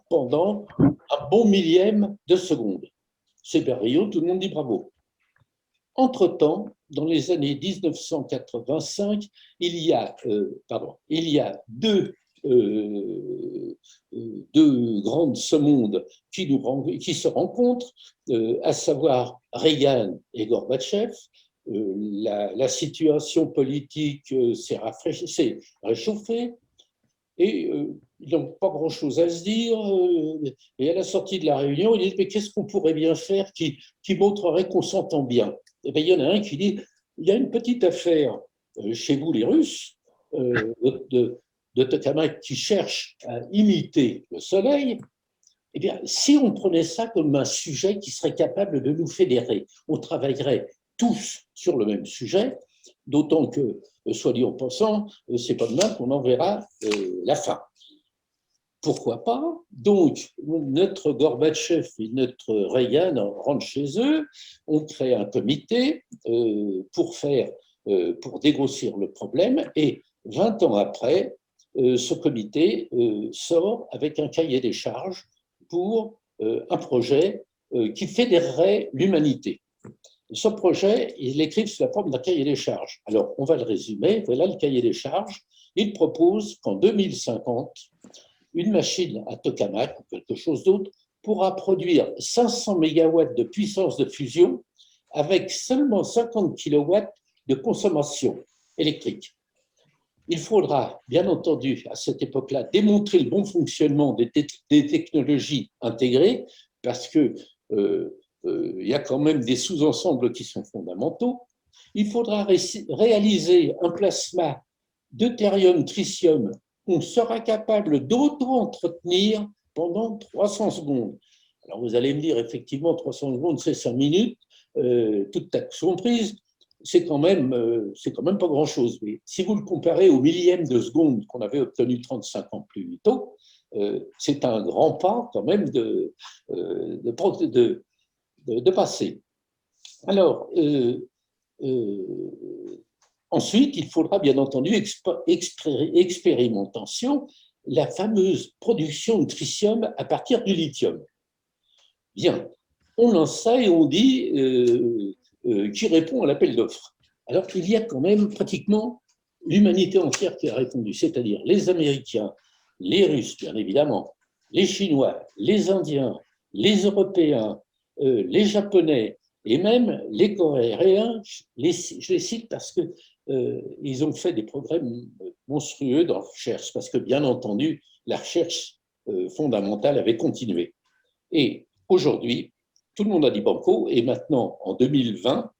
pendant un bon millième de seconde. C'est merveilleux, tout le monde dit bravo. Entre-temps, dans les années 1985, il y a deux grandes semondes qui se rencontrent, à savoir Reagan et Gorbatchev. La situation politique s'est réchauffée et ils n'ont pas grand-chose à se dire. Et à la sortie de la réunion, ils disent « Mais qu'est-ce qu'on pourrait bien faire qui montrerait qu'on s'entend bien ?» Et bien, il y en a un qui dit « Il y a une petite affaire chez vous, les Russes, de tokamaks qui cherchent à imiter le soleil. Eh bien, si on prenait ça comme un sujet qui serait capable de nous fédérer, on travaillerait tous sur le même sujet, d'autant que, soit dit en passant, c'est pas demain qu'on en verra la fin. Pourquoi pas? Donc, notre Gorbatchev et notre Reagan rentrent chez eux, on crée un comité pour dégrossir le problème, et 20 ans après, ce comité sort avec un cahier des charges pour un projet qui fédérerait l'humanité. Ce projet, ils l'écrivent sous la forme d'un cahier des charges. Alors, on va le résumer. Voilà le cahier des charges. Il propose qu'en 2050, une machine à tokamak ou quelque chose d'autre pourra produire 500 mégawatts de puissance de fusion avec seulement 50 kilowatts de consommation électrique. Il faudra, bien entendu, à cette époque-là, démontrer le bon fonctionnement des technologies intégrées, parce que il y a quand même des sous-ensembles qui sont fondamentaux. Il faudra réaliser un plasma deutérium-tritium qu'on sera capable d'auto-entretenir pendant 300 secondes. Alors vous allez me dire, effectivement, 300 secondes, c'est 5 minutes, toutes taxes comprises. C'est quand même pas grand-chose. Mais si vous le comparez au millième de seconde qu'on avait obtenu 35 ans plus tôt, c'est un grand pas quand même de passer. Alors, ensuite, il faudra bien entendu expérimentation, la fameuse production de tritium à partir du lithium. Bien, on lance ça et on dit qui répond à l'appel d'offres. Alors qu'il y a quand même pratiquement l'humanité entière qui a répondu, c'est-à-dire les Américains, les Russes, bien évidemment, les Chinois, les Indiens, les Européens, les Japonais et même les Coréens. Je les cite parce qu'ils ont fait des progrès monstrueux dans la recherche, parce que bien entendu, la recherche fondamentale avait continué. Et aujourd'hui, tout le monde a dit banco, et maintenant, en 2020,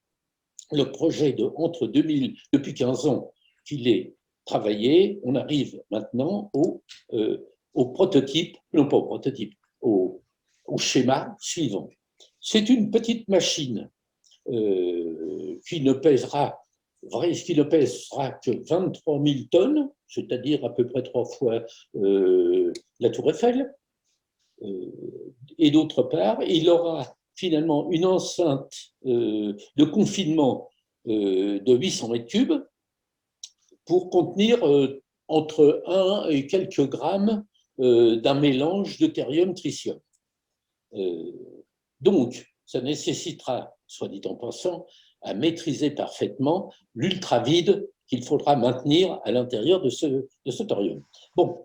le projet depuis 15 ans qu'il est travaillé, on arrive maintenant au prototype, non pas au prototype, au schéma suivant. C'est une petite machine qui ne pèsera que 23 000 tonnes, c'est-à-dire à peu près 3 fois la Tour Eiffel. Et d'autre part, il aura finalement une enceinte de confinement de 800 mètres cubes pour contenir entre 1 et quelques grammes d'un mélange deutérium-tritium. Donc, ça nécessitera, soit dit en passant, à maîtriser parfaitement l'ultra-vide qu'il faudra maintenir à l'intérieur de ce thorium. Bon,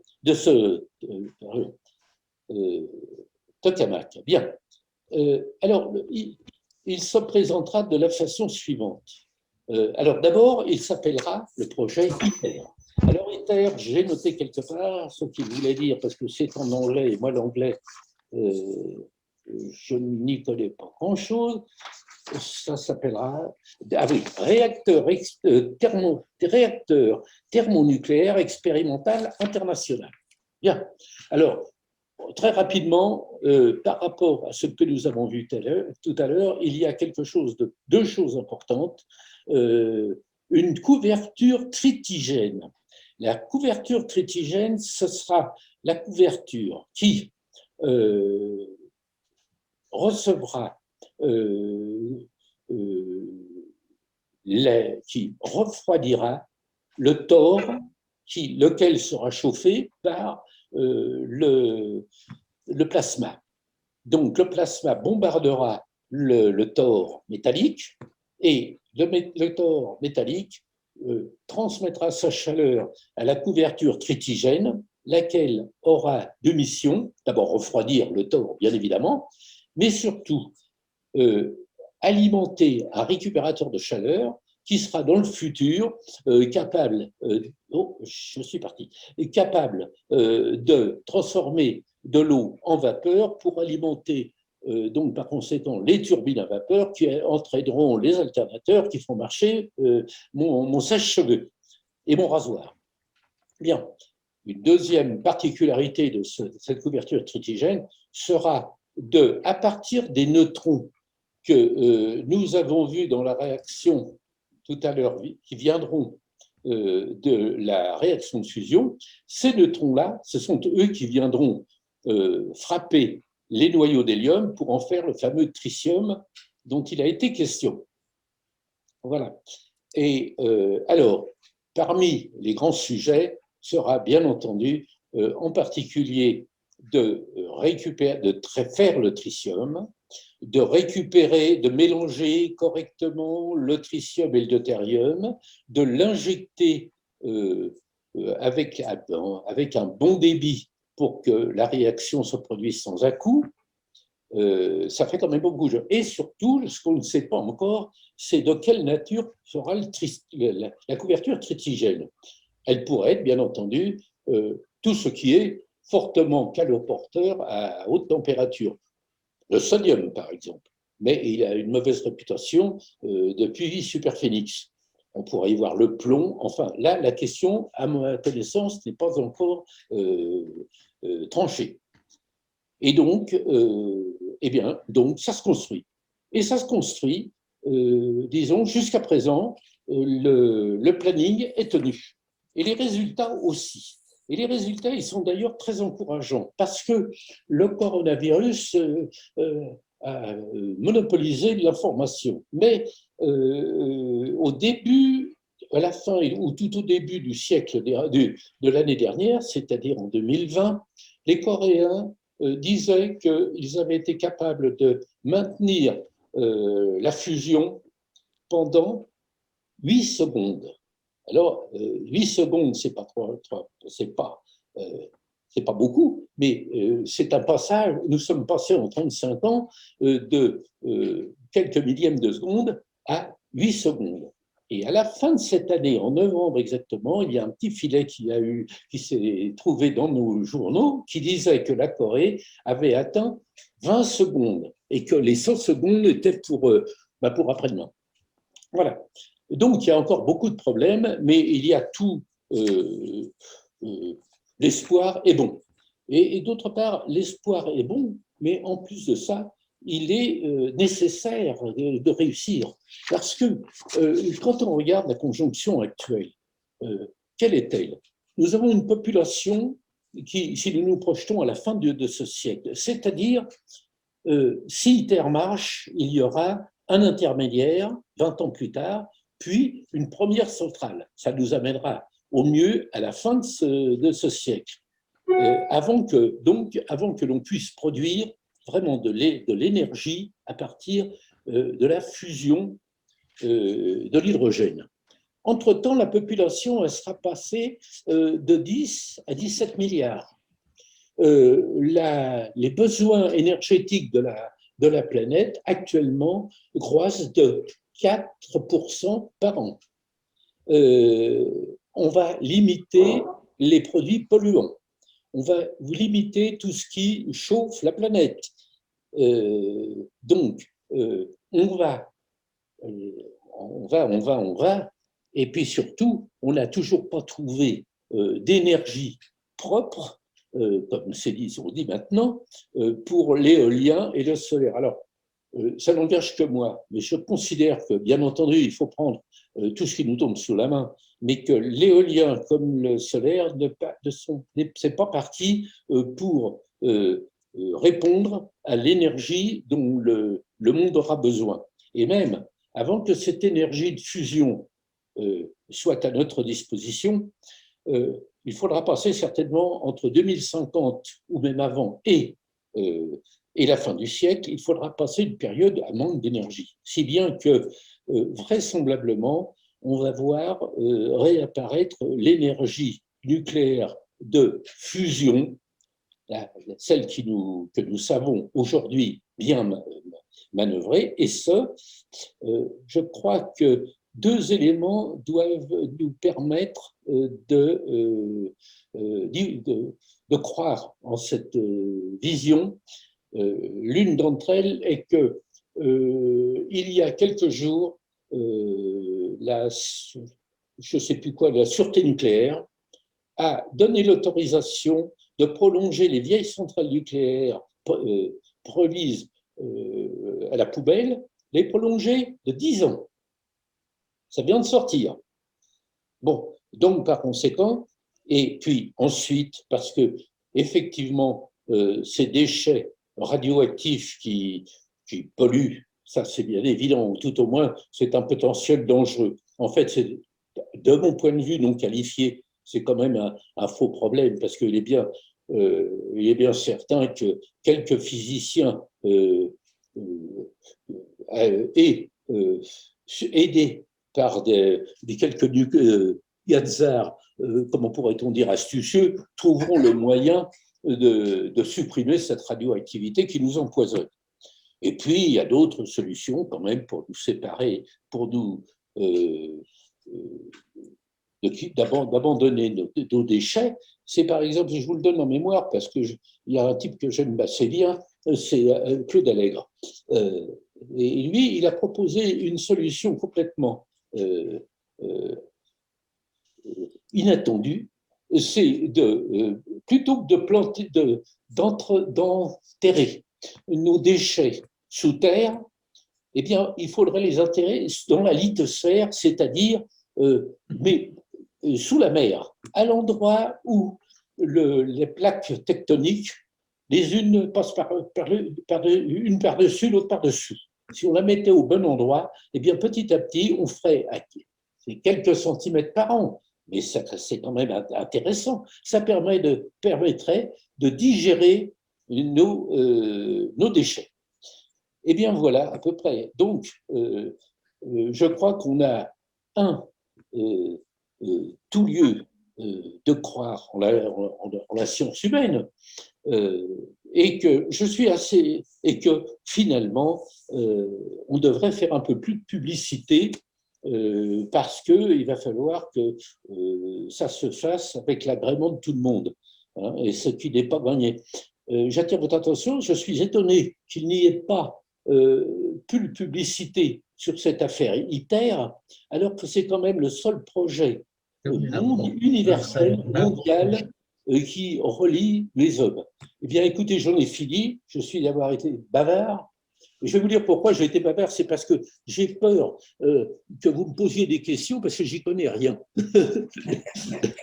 tokamak. Bien. Alors, il se présentera de la façon suivante. Alors, d'abord, il s'appellera le projet ITER. Alors, ITER, j'ai noté quelque part ce qu'il voulait dire, parce que c'est en anglais, et moi, l'anglais, je n'y connais pas grand-chose. Ça s'appellera, ah oui, réacteur thermonucléaire expérimental international. Bien. Alors, très rapidement, par rapport à ce que nous avons vu tout à l'heure, il y a deux choses importantes. Une couverture tritigène. La couverture tritigène, ce sera la couverture qui recevra, qui refroidira le thore, lequel sera chauffé par le plasma. Donc, le plasma bombardera le thore métallique et le thore métallique transmettra sa chaleur à la couverture tritigène, laquelle aura deux missions. D'abord, refroidir le thore, bien évidemment, mais surtout alimenter un récupérateur de chaleur qui sera dans le futur capable, capable de transformer de l'eau en vapeur pour alimenter donc par conséquent les turbines à vapeur qui entraîneront les alternateurs qui feront marcher mon sèche-cheveux et mon rasoir. Bien. Une deuxième particularité de cette couverture tritigène sera à partir des neutrons que nous avons vus dans la réaction tout à l'heure, qui viendront de la réaction de fusion, ces neutrons-là, ce sont eux qui viendront frapper les noyaux d'hélium pour en faire le fameux tritium dont il a été question. Voilà. Et alors, parmi les grands sujets sera bien entendu en particulier de faire le tritium, de récupérer, de mélanger correctement le tritium et le deutérium, de l'injecter avec un bon débit pour que la réaction se produise sans à-coups. Ça fait quand même beaucoup de jeux. Et surtout, ce qu'on ne sait pas encore, c'est de quelle nature sera la couverture tritigène. Elle pourrait être, bien entendu, tout ce qui est fortement caloporteur à haute température. Le sodium, par exemple. Mais il a une mauvaise réputation depuis Superphénix. On pourrait y voir le plomb. Enfin, là, la question, à ma connaissance, n'est pas encore tranchée. Et donc, donc, ça se construit. Et ça se construit, disons, jusqu'à présent, le planning est tenu. Et les résultats aussi. Et les résultats, ils sont d'ailleurs très encourageants parce que le coronavirus a monopolisé l'information. Mais au début, à la fin ou tout au début du siècle de l'année dernière, c'est-à-dire en 2020, les Coréens disaient qu'ils avaient été capables de maintenir la fusion pendant 8 secondes. Alors, 8 secondes, c'est pas beaucoup, mais c'est un passage. Nous sommes passés en 35 ans de quelques millièmes de seconde à 8 secondes. Et à la fin de cette année, en novembre exactement, il y a un petit filet qui s'est trouvé dans nos journaux qui disait que la Corée avait atteint 20 secondes et que les 100 secondes étaient pour après-demain. Voilà. Donc, il y a encore beaucoup de problèmes, mais il y a tout. L'espoir est bon. Et d'autre part, l'espoir est bon, mais en plus de ça, il est nécessaire de réussir. Parce que quand on regarde la conjonction actuelle, quelle est-elle? Nous avons une population qui, si nous nous projetons à la fin de ce siècle, c'est-à-dire, si ITER marche, il y aura un intermédiaire 20 ans plus tard, puis une première centrale. Ça nous amènera au mieux à la fin de ce siècle, avant que l'on puisse produire vraiment de l'énergie à partir de la fusion de l'hydrogène. Entre-temps, la population elle sera passée de 10 à 17 milliards. Les besoins énergétiques de la planète actuellement croissent de 4% par an. On va limiter les produits polluants. On va limiter tout ce qui chauffe la planète. Donc, on va. Et puis surtout, on n'a toujours pas trouvé d'énergie propre, comme on dit maintenant, pour l'éolien et le solaire. Alors, ça n'engage que moi, mais je considère que, bien entendu, il faut prendre tout ce qui nous tombe sous la main, mais que l'éolien comme le solaire, c'est pas parti pour répondre à l'énergie dont le monde aura besoin. Et même, avant que cette énergie de fusion soit à notre disposition, il faudra passer certainement entre 2050 ou même avant et la fin du siècle, il faudra passer une période à manque d'énergie. Si bien que, vraisemblablement, on va voir réapparaître l'énergie nucléaire de fusion, celle que nous savons aujourd'hui bien manœuvrer, et je crois que deux éléments doivent nous permettre de croire en cette vision. L'une d'entre elles est que il y a quelques jours, la sûreté nucléaire a donné l'autorisation de prolonger les vieilles centrales nucléaires remises à la poubelle, les prolonger de 10 ans. Ça vient de sortir. Bon, donc par conséquent, et puis ensuite, parce que effectivement, ces déchets radioactifs qui polluent, ça c'est bien évident, ou tout au moins c'est un potentiel dangereux. En fait, de mon point de vue non qualifié, c'est quand même un faux problème, parce qu'il est bien certain que quelques physiciens aidés par des quelques yazars, comment pourrait-on dire, astucieux, trouveront le moyen de supprimer cette radioactivité qui nous empoisonne. Et puis, il y a d'autres solutions quand même pour nous séparer, pour nous d'abandonner nos déchets. C'est par exemple, je vous le donne en mémoire parce qu'il y a un type que j'aime assez bien, c'est Claude Allègre. Et lui, il a proposé une solution complètement inattendue, c'est plutôt que d'enterrer nos déchets sous terre, eh bien, il faudrait les enterrer dans la lithosphère, c'est-à-dire sous la mer, à l'endroit où les plaques tectoniques, les unes passent une par-dessus, l'autre par-dessus. Si on la mettait au bon endroit, eh bien, petit à petit, on ferait quelques centimètres par an, mais c'est quand même intéressant. Ça permettrait de digérer nos déchets. Eh bien, voilà, à peu près. Donc, je crois qu'on a tout lieu de croire en la science humaine, et que finalement, on devrait faire un peu plus de publicité, parce qu'il va falloir que ça se fasse avec l'agrément de tout le monde, hein, et ce qui n'est pas gagné. J'attire votre attention, je suis étonné qu'il n'y ait pas plus de publicité sur cette affaire ITER, alors que c'est quand même le seul projet universel, mondial, qui relie les hommes. Eh bien, écoutez, j'en ai fini, je suis d'avoir été bavard. Et je vais vous dire pourquoi j'ai été bavard, c'est parce que j'ai peur que vous me posiez des questions, parce que j'y connais rien.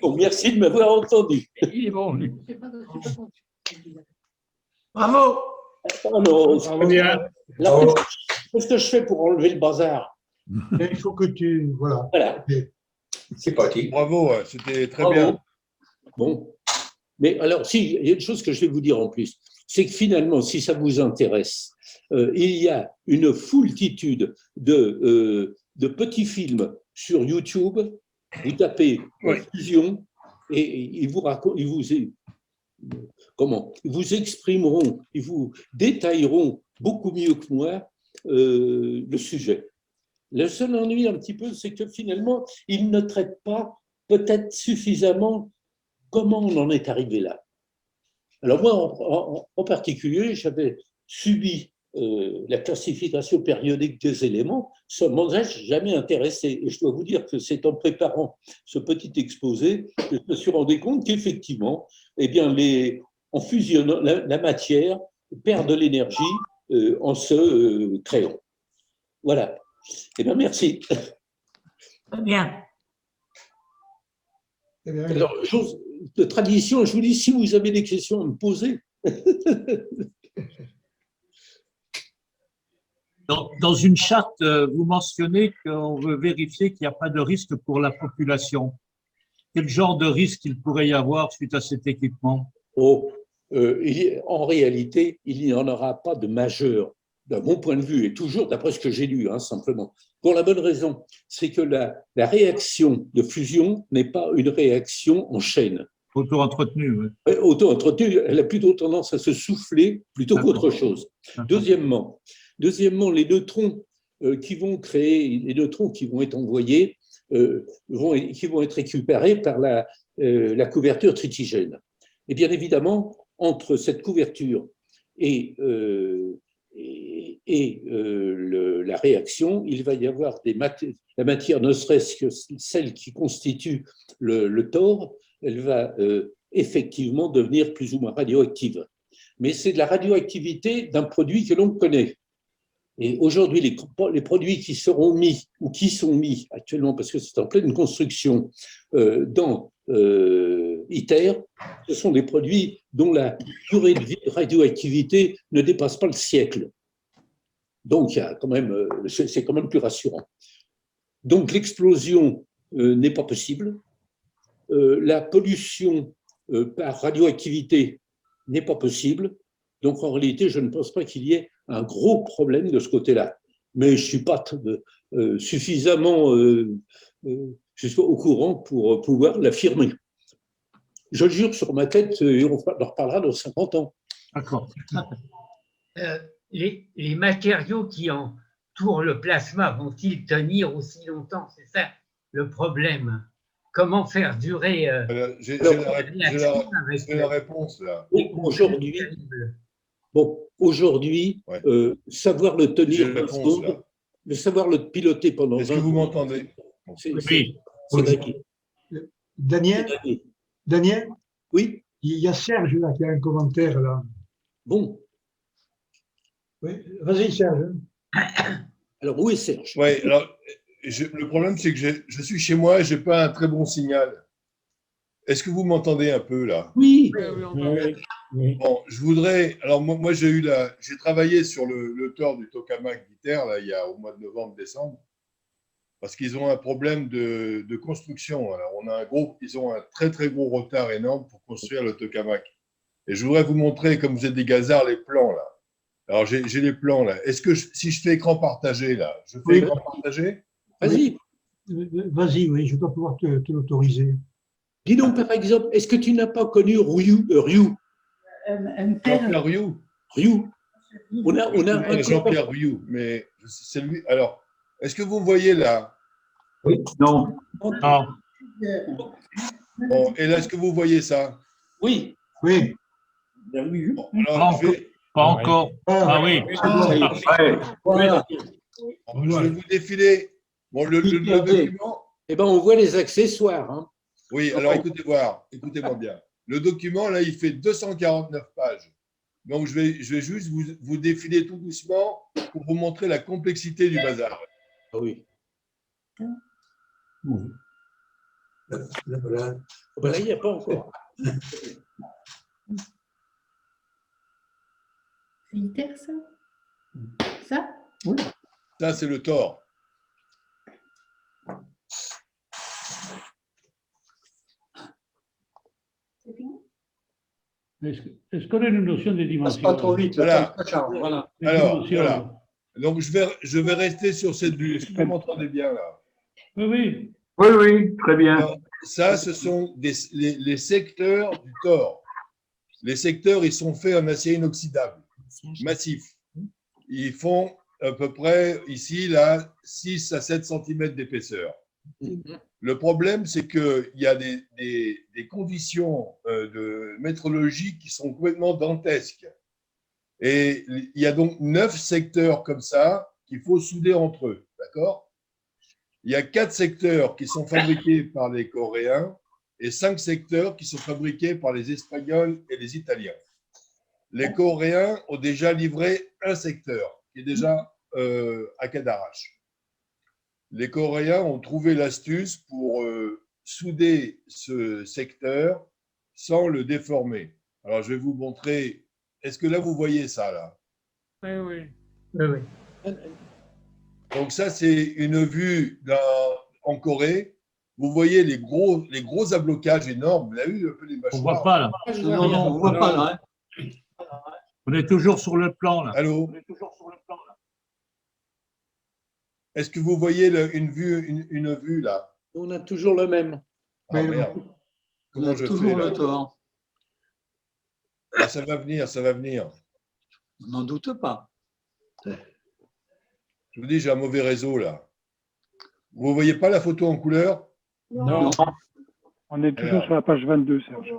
Bon, merci de m'avoir entendu. Il est bon, lui. Bravo. Oh non, qu'est-ce que je fais pour enlever le bazar? Il faut que tu... Voilà. C'est parti. Bravo, c'était très Bravo. bien. Bon. Mais alors, si, il y a une chose que je vais vous dire en plus, c'est que finalement, si ça vous intéresse, il y a une foultitude de de petits films sur YouTube. Vous tapez fusion et ils vous racontent, ils vous exprimeront, ils vous détailleront beaucoup mieux que moi le sujet. Le seul ennui un petit peu, c'est que finalement, ils ne traitent pas peut-être suffisamment comment on en est arrivé là. Alors moi, en particulier, j'avais subi la classification périodique des éléments, ça ne m'en a jamais intéressé. Et je dois vous dire que c'est en préparant ce petit exposé que je me suis rendu compte qu'effectivement, eh bien, en fusionnant, la matière perd de l'énergie en se créant. Voilà. Eh bien, merci. Très bien. Alors, chose de tradition, je vous dis, si vous avez des questions à me poser. Dans une charte, vous mentionnez qu'on veut vérifier qu'il n'y a pas de risque pour la population. Quel genre de risque il pourrait y avoir suite à cet équipement? En réalité, il n'y en aura pas de majeur, d'un bon point de vue, et toujours d'après ce que j'ai lu, simplement. Pour la bonne raison, c'est que la réaction de fusion n'est pas une réaction en chaîne. Auto-entretenue, oui. Auto-entretenue, elle a plutôt tendance à se souffler plutôt qu'autre chose. Deuxièmement, les neutrons qui vont créer, les neutrons qui vont être envoyés, qui vont être récupérés par la couverture tritigène. Et bien évidemment, entre cette couverture et la réaction, il va y avoir la matière, ne serait-ce que celle qui constitue le tore, elle va effectivement devenir plus ou moins radioactive. Mais c'est de la radioactivité d'un produit que l'on connaît. Et aujourd'hui, les produits qui seront mis, ou qui sont mis actuellement, parce que c'est en pleine construction, dans ITER, ce sont des produits dont la durée de vie de radioactivité ne dépasse pas le siècle. Donc, c'est quand même plus rassurant. Donc, l'explosion n'est pas possible. La pollution par radioactivité n'est pas possible. Donc, en réalité, je ne pense pas qu'il y ait un gros problème de ce côté-là. Mais je ne suis pas suffisamment au courant pour pouvoir l'affirmer. Je le jure sur ma tête, et on en reparlera dans 50 ans. D'accord. Les matériaux qui entourent le plasma vont-ils tenir aussi longtemps? C'est ça le problème. Comment faire durer j'ai la réponse là. Aujourd'hui, savoir le tenir, savoir le piloter pendant 20 ans. Est-ce que vous m'entendez? Oui. Daniel? Oui. Il y a Serge là qui a un commentaire là. Bon. Oui, vas-y Serge. Alors où est Serge? Oui, alors le problème c'est que je suis chez moi et je n'ai pas un très bon signal. Est-ce que vous m'entendez un peu là? Oui. Bon, je voudrais. Alors moi j'ai travaillé sur le tore du tokamak d'ITER là il y a au mois de novembre-décembre parce qu'ils ont un problème de construction. Alors ils ont un très très gros retard énorme pour construire le tokamak. Et je voudrais vous montrer, comme vous êtes des gazards, les plans là. Alors j'ai les plans là. Est-ce que si je fais écran partagé là, je fais écran partagé? Vas-y. Vas-y, oui, je dois pouvoir te l'autoriser. Dis donc, par exemple, est-ce que tu n'as pas connu Ryu? Jean-Pierre Ryu. On a Jean-Pierre Ryu, mais c'est lui. Alors, est-ce que vous voyez là? Oui. Non. Non. Bon, et là, est-ce que vous voyez ça? Oui. Oui. Bon, alors, pas encore. Ah oui. Voilà. Je vais vous défiler. Bon, le document. Eh bien, on voit les accessoires. Hein. Oui, alors écoutez-moi bien. Le document, là, il fait 249 pages. Donc, je vais juste vous défiler tout doucement pour vous montrer la complexité du bazar. Ah oui. Là, il n'y a pas encore. C'est ITER, ça? Ça? Oui. Ça, c'est le tore. Est-ce qu'on a une notion des dimensions? Passe pas trop vite, voilà. voilà. Alors, voilà. Donc, je vais rester sur cette vue. Est-ce que vous m'entendez bien là? Oui, oui. Oui, oui, très bien. Alors, ça, ce sont les secteurs du tore. Les secteurs, ils sont faits en acier inoxydable, massif. Ils font à peu près, ici, là, 6 à 7 cm d'épaisseur. Le problème, c'est qu'il y a des conditions de métrologie qui sont complètement dantesques. Et il y a donc 9 secteurs comme ça qu'il faut souder entre eux, d'accord? Il y a 4 secteurs qui sont fabriqués par les Coréens et 5 secteurs qui sont fabriqués par les Espagnols et les Italiens. Les Coréens ont déjà livré un secteur qui est déjà à Cadarache. Les Coréens ont trouvé l'astuce pour souder ce secteur sans le déformer. Alors, je vais vous montrer. Est-ce que là, vous voyez ça, là? Oui, oui. Oui, oui. Donc ça, c'est une vue en Corée. Vous voyez les gros ablocages énormes. Vous avez vu un peu les mâchoires? On ne voit pas là. Non, non, on ne voit pas là. Hein. On est toujours sur le plan là. Allô? Est-ce que vous voyez une vue là? On a toujours le même. Ah merde. On Comment a je toujours fais là? le tort. Ah, ça va venir, ça va venir. On n'en doute pas. Je vous dis, j'ai un mauvais réseau là. Vous ne voyez pas la photo en couleur? Non. On est toujours Merde. sur la page 22, Serge.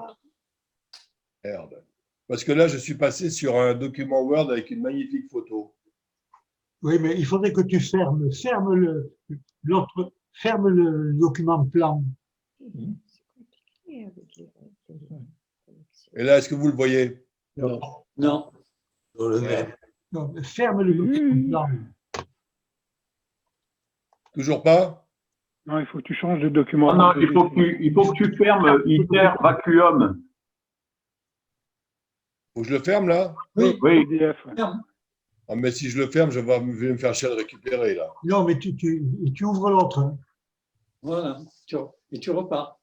Merde. Parce que là, je suis passé sur un document Word avec une magnifique photo. Oui, mais il faudrait que tu fermes le document plan. Et là, est-ce que vous le voyez? Non. Non. Dans le même. Non, ferme le document plan. Toujours pas? Non, il faut que tu changes de document. Non, non, il faut que tu fermes ITER Vacuum. Faut que je le ferme là? Oui, Oui. PDF, ouais. Ah, mais si je le ferme, je vais me faire chier de récupérer là. non, mais tu ouvres l'autre. Hein. Voilà. Et tu repars.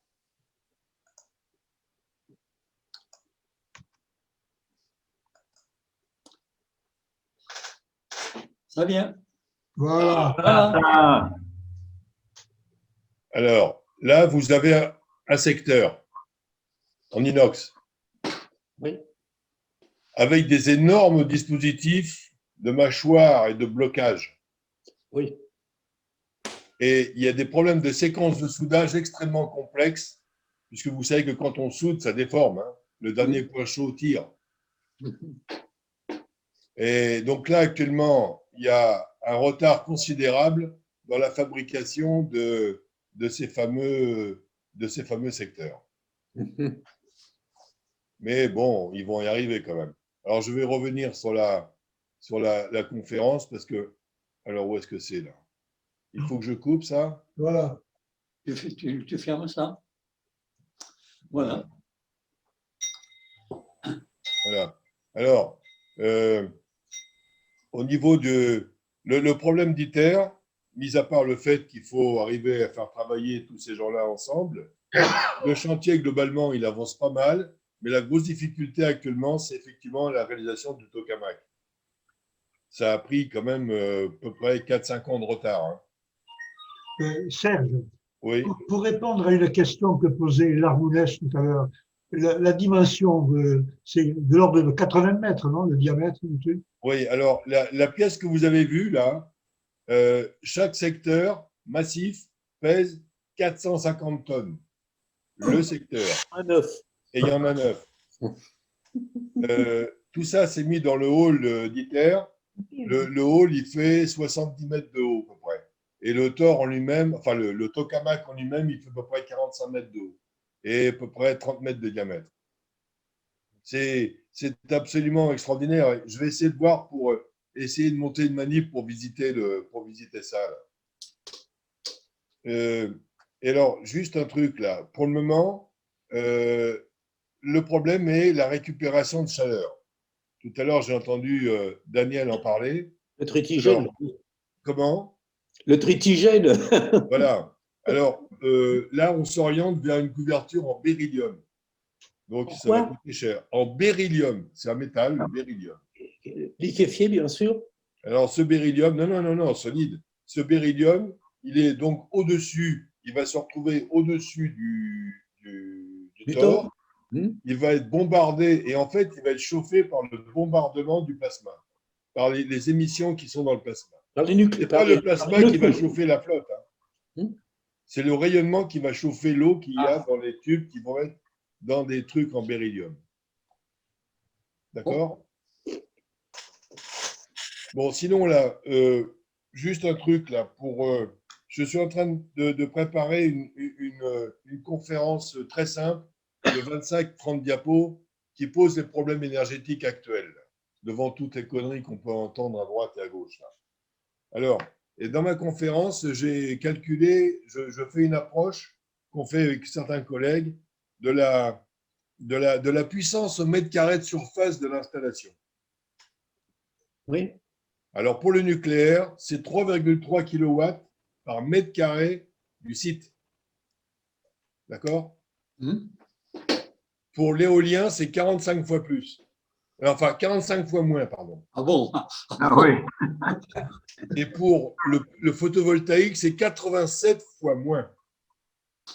Ça vient. Voilà. Voilà. Ah, Alors, là, vous avez un secteur en inox. Oui. Avec des énormes dispositifs de mâchoire et de blocage. Oui. Et il y a des problèmes de séquence de soudage extrêmement complexes, puisque vous savez que quand on soude, ça déforme. Hein. Le dernier point chaud tire. Et donc là, actuellement, il y a un retard considérable dans la fabrication de ces fameux secteurs. Mais bon, ils vont y arriver quand même. Alors, je vais revenir sur la conférence parce que… Alors, où est-ce que c'est là? Il faut que je coupe ça? Voilà. Tu fermes ça. Voilà. Voilà. Alors, au niveau de… Le problème d'ITER, mis à part le fait qu'il faut arriver à faire travailler tous ces gens-là ensemble, le chantier, globalement, il avance pas mal, mais la grosse difficulté actuellement, c'est effectivement la réalisation du tokamak. Ça a pris quand même à peu près 4-5 ans de retard. Hein. Serge, Oui. pour répondre à une question que posait Larmounès tout à l'heure, la dimension, c'est de l'ordre de 80 mètres, non, le diamètre du truc? Oui, alors la pièce que vous avez vue là, chaque secteur massif pèse 450 tonnes. Le secteur. Et il y en a 9. Tout ça, c'est mis dans le hall d'ITER. Le hall, il fait 70 mètres de haut, à peu près. Et le tore en lui-même, enfin le tokamak en lui-même, il fait à peu près 45 mètres de haut et à peu près 30 mètres de diamètre. C'est absolument extraordinaire. Je vais essayer de voir pour essayer de monter une manip pour visiter ça. Et alors, juste un truc là. Pour le moment, le problème est la récupération de chaleur. Tout à l'heure, j'ai entendu Daniel en parler. Le tritigène. Alors, comment? Le tritigène. Voilà. Alors, là, on s'oriente vers une couverture en beryllium. Donc, ça va coûter cher. En beryllium, c'est un métal, le beryllium. Liquéfié, bien sûr. Alors, ce beryllium, non, solide. Ce beryllium, il est donc au-dessus, il va se retrouver au-dessus du thor. Il va être bombardé et en fait, il va être chauffé par le bombardement du plasma, par les émissions qui sont dans le plasma. Dans les nucléaires. Ce n'est pas le plasma qui va chauffer la flotte. C'est le rayonnement qui va chauffer l'eau qu'il y a dans les tubes qui vont être dans des trucs en beryllium. D'accord? Bon, sinon, là, juste un truc, là, je suis en train de préparer une conférence très simple de 25-30 diapos qui pose les problèmes énergétiques actuels devant toutes les conneries qu'on peut entendre à droite et à gauche. Là. Alors, et dans ma conférence, j'ai calculé, je fais une approche qu'on fait avec certains collègues de la puissance au mètre carré de surface de l'installation. Oui. Alors, pour le nucléaire, c'est 3,3 kW par mètre carré du site. D'accord? Pour l'éolien, c'est 45 fois plus. Enfin, 45 fois moins, pardon. Ah bon? Ah oui. Et pour le photovoltaïque, c'est 87 fois moins.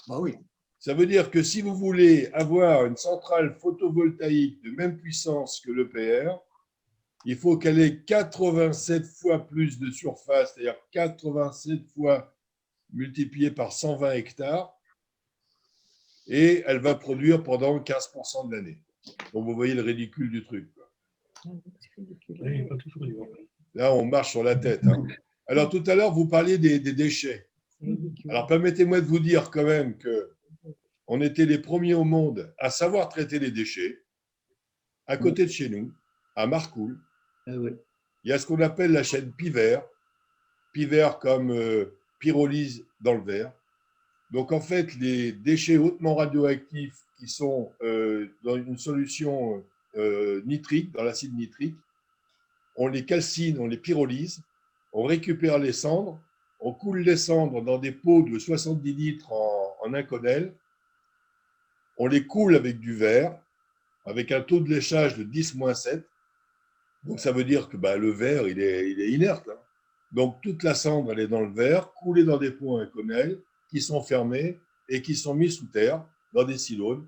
Ah oui. Ça veut dire que si vous voulez avoir une centrale photovoltaïque de même puissance que l'EPR, il faut qu'elle ait 87 fois plus de surface, c'est-à-dire 87 fois multiplié par 120 hectares, et elle va produire pendant 15% de l'année. Donc, vous voyez le ridicule du truc. Là, on marche sur la tête. Hein. Alors, tout à l'heure, vous parliez des déchets. Alors, permettez-moi de vous dire quand même qu'on était les premiers au monde à savoir traiter les déchets. À côté de chez nous, à Marcoule, il y a ce qu'on appelle la chaîne Piver. Piver comme pyrolyse dans le verre. Donc, en fait, les déchets hautement radioactifs qui sont dans une solution nitrique, dans l'acide nitrique, on les calcine, on les pyrolyse, on récupère les cendres, on coule les cendres dans des pots de 70 litres en Inconel, on les coule avec du verre, avec un taux de léchage de 10-7. Donc, ça veut dire que le verre, il est inerte. Hein. Donc, toute la cendre, elle est dans le verre, coulée dans des pots en Inconel, qui sont fermés et qui sont mis sous terre, dans des silos,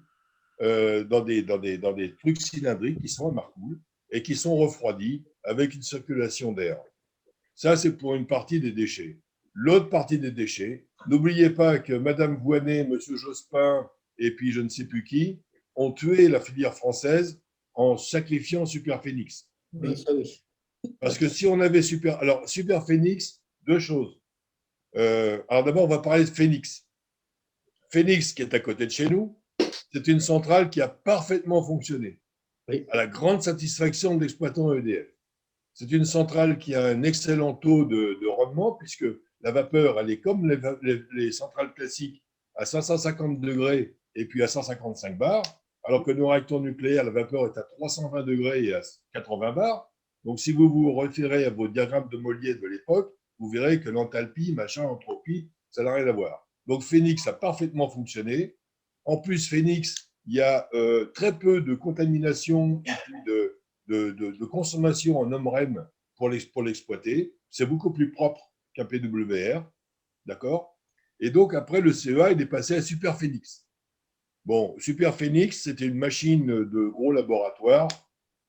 dans des trucs cylindriques qui sont à Marcoule et qui sont refroidis avec une circulation d'air. Ça, c'est pour une partie des déchets. L'autre partie des déchets, n'oubliez pas que Madame Voinet, Monsieur Jospin et puis je ne sais plus qui ont tué la filière française en sacrifiant Superphénix. Oui, ça oui. Parce que si on avait Superphénix, deux choses. Alors d'abord, on va parler de Phénix. Phénix, qui est à côté de chez nous, c'est une centrale qui a parfaitement fonctionné, à la grande satisfaction de l'exploitant EDF. C'est une centrale qui a un excellent taux de rendement, puisque la vapeur, elle est comme les centrales classiques, à 550 degrés et puis à 155 bars, alors que nos réacteurs nucléaires, la vapeur est à 320 degrés et à 80 bars. Donc, si vous vous référez à vos diagrammes de Mollier de l'époque, vous verrez que l'enthalpie, entropie, ça n'a rien à voir. Donc, Phénix a parfaitement fonctionné. En plus, Phénix, il y a très peu de contamination, de consommation en OMREM pour l'exploiter. C'est beaucoup plus propre qu'un PWR. D'accord? Et donc, après, le CEA, il est passé à Superphénix. Bon, Superphénix, c'était une machine de gros laboratoire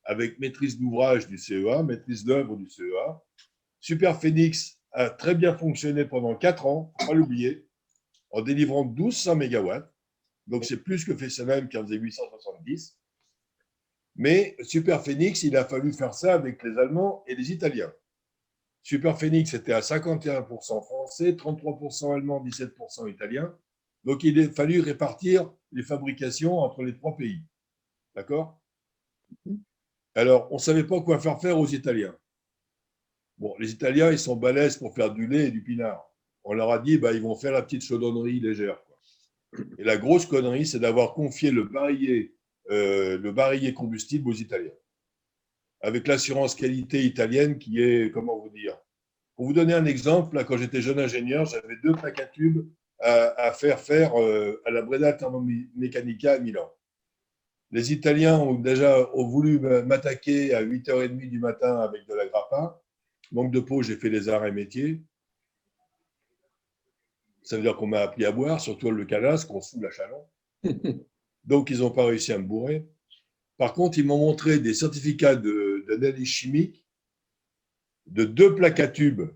avec maîtrise d'ouvrage du CEA, maîtrise d'œuvre du CEA. Superphénix a très bien fonctionné pendant 4 ans, il ne faut pas l'oublier, en délivrant 1200 MW. Donc, c'est plus que Fessenheim qui en faisait 870. Mais Superphénix, il a fallu faire ça avec les Allemands et les Italiens. Superphénix était à 51% français, 33% allemand, 17% italien. Donc, il a fallu répartir les fabrications entre les 3 pays. D'accord? Alors, on ne savait pas quoi faire aux Italiens. Bon, les Italiens, ils sont balèzes pour faire du lait et du pinard. On leur a dit, ils vont faire la petite chaudronnerie légère. Quoi. Et la grosse connerie, c'est d'avoir confié le barillet combustible aux Italiens. Avec l'assurance qualité italienne qui est, comment vous dire. Pour vous donner un exemple, là, quand j'étais jeune ingénieur, j'avais 2 plaques à tubes à faire à la Breda Thermomechanica à Milan. Les Italiens ont voulu m'attaquer à 8h30 du matin avec de la grappin. Manque de peau, j'ai fait les arts et métiers. Ça veut dire qu'on m'a appris à boire, surtout le calas, qu'on fout la chalon. Donc, ils n'ont pas réussi à me bourrer. Par contre, ils m'ont montré des certificats d'analyse chimique de 2 plaques à tubes.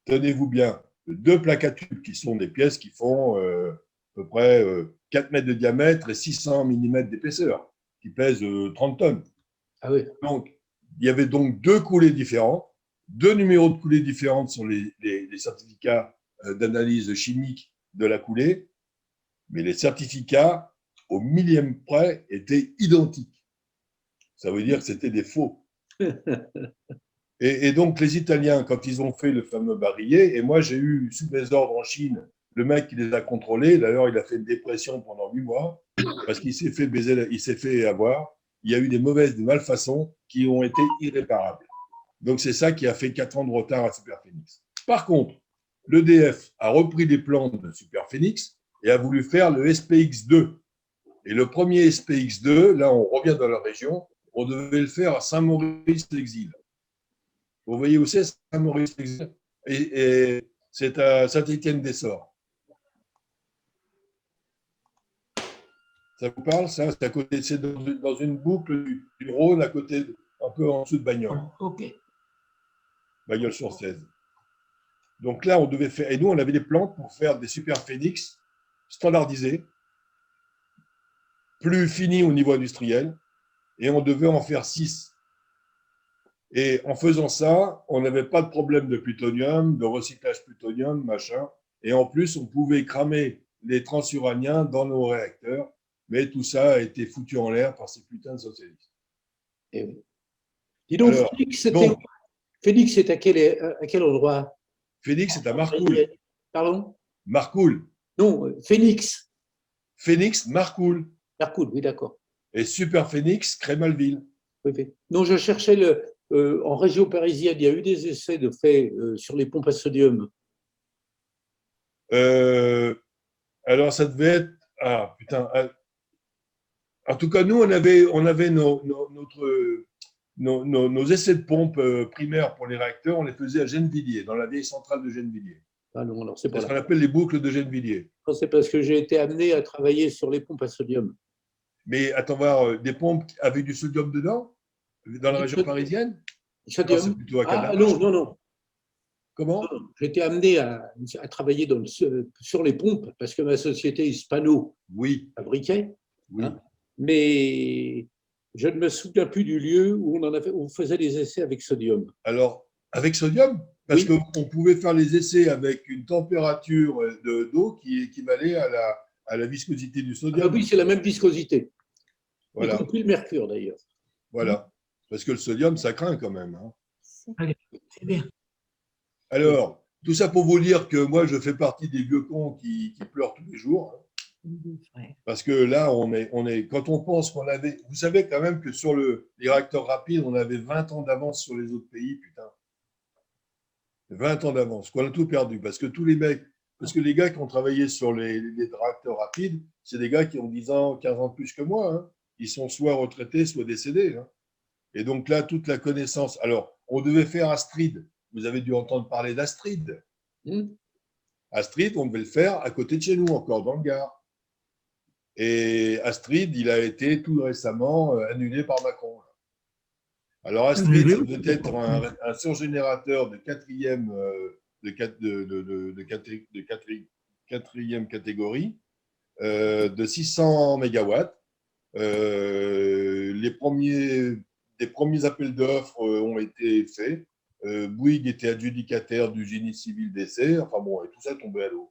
Tenez-vous bien, 2 plaques à tubes qui sont des pièces qui font à peu près 4 mètres de diamètre et 600 mm d'épaisseur, qui pèsent 30 tonnes. Ah oui. Donc, il y avait donc 2 coulées différentes, 2 numéros de coulées différentes sur les certificats d'analyse chimique de la coulée, mais les certificats, au millième près, étaient identiques. Ça veut dire que c'était des faux. Et donc, les Italiens, quand ils ont fait le fameux barillet, et moi, j'ai eu sous mes ordres en Chine, le mec qui les a contrôlés, d'ailleurs, il a fait une dépression pendant 8 mois, parce qu'il s'est fait baiser, il s'est fait avoir. Il y a eu des malfaçons qui ont été irréparables. Donc, c'est ça qui a fait 4 ans de retard à Super Phoenix. Par contre, l'EDF a repris les plans de Super Phoenix et a voulu faire le SPX2. Et le premier SPX2, là, on revient dans la région, on devait le faire à Saint-Maurice-l'Exil. Vous voyez où c'est, Saint-Maurice-l'Exil? Et c'est à Saint-Étienne-des-Sorts. Ça vous parle, ça? C'est à côté, c'est dans une boucle du Rhône, à côté, un peu en dessous de Bagnoles. Ok. Bagnoles-sur-Cèze. Donc là, on devait faire, et nous, on avait des plans pour faire des Super Phoenix standardisés, plus finis au niveau industriel, et on devait en faire 6. Et en faisant ça, on n'avait pas de problème de plutonium, de recyclage plutonium, machin. Et en plus, on pouvait cramer les transuraniens dans nos réacteurs, mais tout ça a été foutu en l'air par ces putains de socialistes. Et oui. Dis donc, Alors, Phoenix, c'est à quel endroit? Phoenix, c'est à Marcoule. Pardon? Marcoule. Non, Phoenix. Phoenix, Marcoule. Marcoule, oui, d'accord. Et Super Phoenix, Crémalville. Oui, oui. Non, je cherchais en région parisienne, il y a eu des essais de fait sur les pompes à sodium. Alors, ça devait être… Ah, putain. En tout cas, nous, on avait nos essais de pompe primaires pour les réacteurs, on les faisait à Gennevilliers, dans la vieille centrale de Gennevilliers. Ah non, alors c'est pas ce qu'on appelle les boucles de Gennevilliers. C'est parce que j'ai été amené à travailler sur les pompes à sodium. Mais attends voir, des pompes avec du sodium dedans, dans la région parisienne? Sodium. C'est plutôt à Ah Cadarache. non. Comment? J'ai été amené à travailler sur les pompes parce que ma société Hispano fabriquait. Oui. Hein, mais je ne me souviens plus du lieu où on faisait les essais avec sodium. Alors, avec sodium? Parce qu'on pouvait faire les essais avec une température d'eau qui équivalait à la viscosité du sodium. Ah oui, c'est la même viscosité. Voilà. Y compris le mercure, d'ailleurs. Voilà. Parce que le sodium, ça craint quand même. Hein. Allez, c'est bien. Alors, tout ça pour vous dire que moi, je fais partie des vieux cons qui pleurent tous les jours. Hein. Parce que là, quand on pense qu'on avait… Vous savez quand même que sur les réacteurs rapides, on avait 20 ans d'avance sur les autres pays, putain. 20 ans d'avance, qu'on a tout perdu. Parce que tous les mecs, parce que les gars qui ont travaillé sur les réacteurs rapides, c'est des gars qui ont 10 ans, 15 ans de plus que moi. Hein. Ils sont soit retraités, soit décédés. Hein. Et donc là, toute la connaissance… Alors, on devait faire Astrid. Vous avez dû entendre parler d'Astrid. Astrid, on devait le faire à côté de chez nous, encore dans le Gard. Et Astrid, il a été tout récemment annulé par Macron. Alors Astrid, ça devait être un surgénérateur de quatrième catégorie de 600 mégawatts. Des premiers appels d'offres ont été faits. Bouygues était adjudicataire du génie civil d'essai. Enfin bon, et tout ça tombait à l'eau.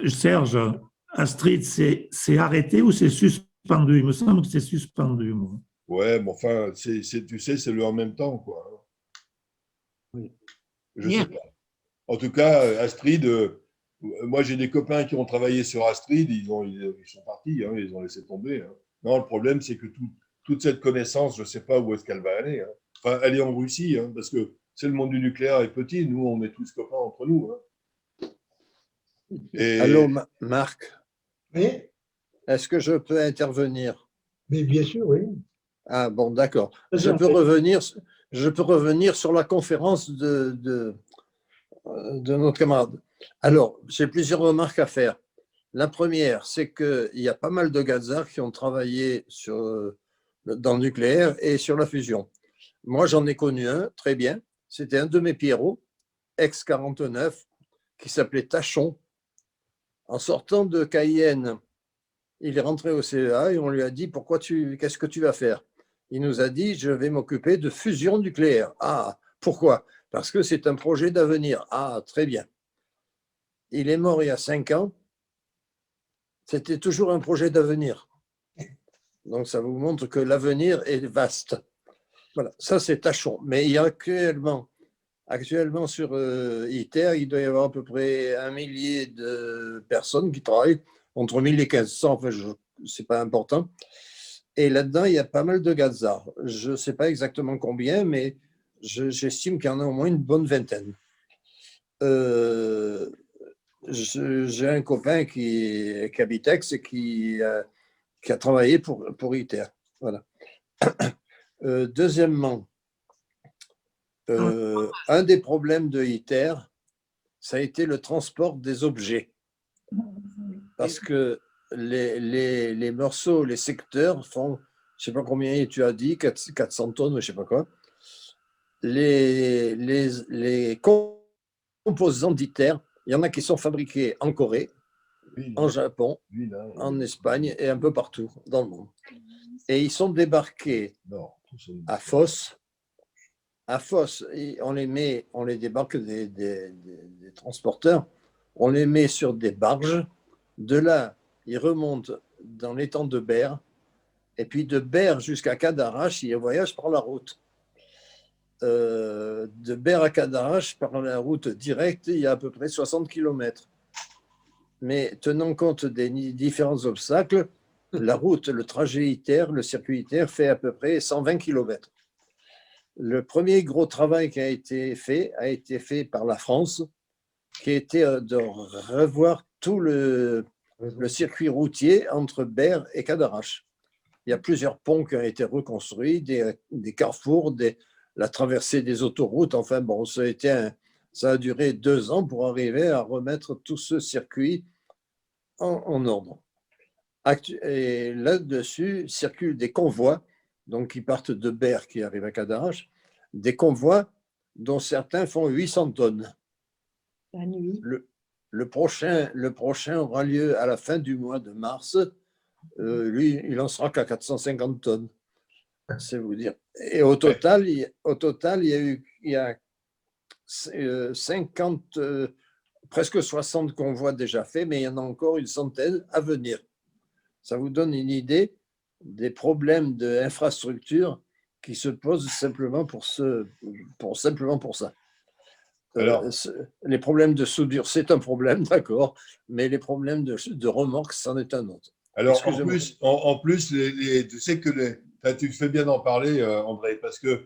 Serge, Astrid, c'est arrêté ou c'est suspendu? Il me semble que c'est suspendu. Moi. Ouais, mais enfin, tu sais, c'est le en même temps, quoi. Oui. Je sais pas. En tout cas, Astrid, moi j'ai des copains qui ont travaillé sur Astrid, ils sont partis, hein, ils ont laissé tomber. Hein. Non, le problème, c'est que toute cette connaissance, je ne sais pas où est-ce qu'elle va aller. Hein. Enfin, elle est en Russie, hein, parce que c'est le monde du nucléaire est petit, nous, on est tous copains entre nous. Hein. Et… Allô, Marc? Oui. Est-ce que je peux intervenir? Mais bien sûr, oui. Ah bon, d'accord. Je peux revenir je peux revenir sur la conférence de notre camarade. Alors, j'ai plusieurs remarques à faire. La première, c'est qu'il y a pas mal de gazards qui ont travaillé dans le nucléaire et sur la fusion. Moi, j'en ai connu un, très bien. C'était un de mes Pierrots, ex-49, qui s'appelait Tachon. En sortant de Cayenne, il est rentré au CEA et on lui a dit qu'est-ce que tu vas faire? Il nous a dit, je vais m'occuper de fusion nucléaire. Ah, pourquoi? Parce que c'est un projet d'avenir. Ah, très bien. Il est mort il y a 5 ans. C'était toujours un projet d'avenir. Donc, ça vous montre que l'avenir est vaste. Voilà, ça c'est Tachon. Mais il y a actuellement sur ITER, il doit y avoir à peu près 1 millier de personnes qui travaillent, entre 1000 et 1500, enfin, c'est pas important. Et là-dedans, il y a pas mal de gazards. Je ne sais pas exactement combien, mais j'estime qu'il y en a au moins une bonne vingtaine. J'ai un copain qui habite Aix et qui a travaillé pour ITER. Voilà. Deuxièmement, un des problèmes de ITER, ça a été le transport des objets. Parce que les morceaux, les secteurs font, je ne sais pas combien tu as dit, 400 tonnes, je ne sais pas quoi. Les composants d'ITER, il y en a qui sont fabriqués en Corée, en Japon, en Espagne et un peu partout dans le monde. Et ils sont débarqués à Fos. À Fos, on les débarque des transporteurs, on les met sur des barges. De là, ils remontent dans l'étang de Berre. Et puis de Berre jusqu'à Cadarache, ils voyagent par la route. De Berre à Cadarache, par la route directe, il y a à peu près 60 km. Mais tenant compte des différents obstacles, la route, le trajet ITER, le circuit ITER fait à peu près 120 km. Le premier gros travail qui a été fait par la France, qui était de revoir tout le circuit routier entre Berre et Cadarache. Il y a plusieurs ponts qui ont été reconstruits, des carrefours, la traversée des autoroutes. Enfin bon, ça a duré 2 ans pour arriver à remettre tout ce circuit en ordre. Et là-dessus circulent des convois, donc qui partent de Berre, qui arrivent à Cadarache, des convois dont certains font 800 tonnes. La nuit. Le prochain aura lieu à la fin du mois de mars. Lui, il en sera qu'à 450 tonnes. C'est vous dire. Et au total, il y a 50, presque 60 convois déjà faits, mais il y en a encore une centaine à venir. Ça vous donne une idée des problèmes d'infrastructure qui se posent simplement pour ça. Alors, les problèmes de soudure, c'est un problème, d'accord, mais les problèmes de remorque, c'en est un autre. Alors, en plus, tu sais que tu fais bien d'en parler, André, parce que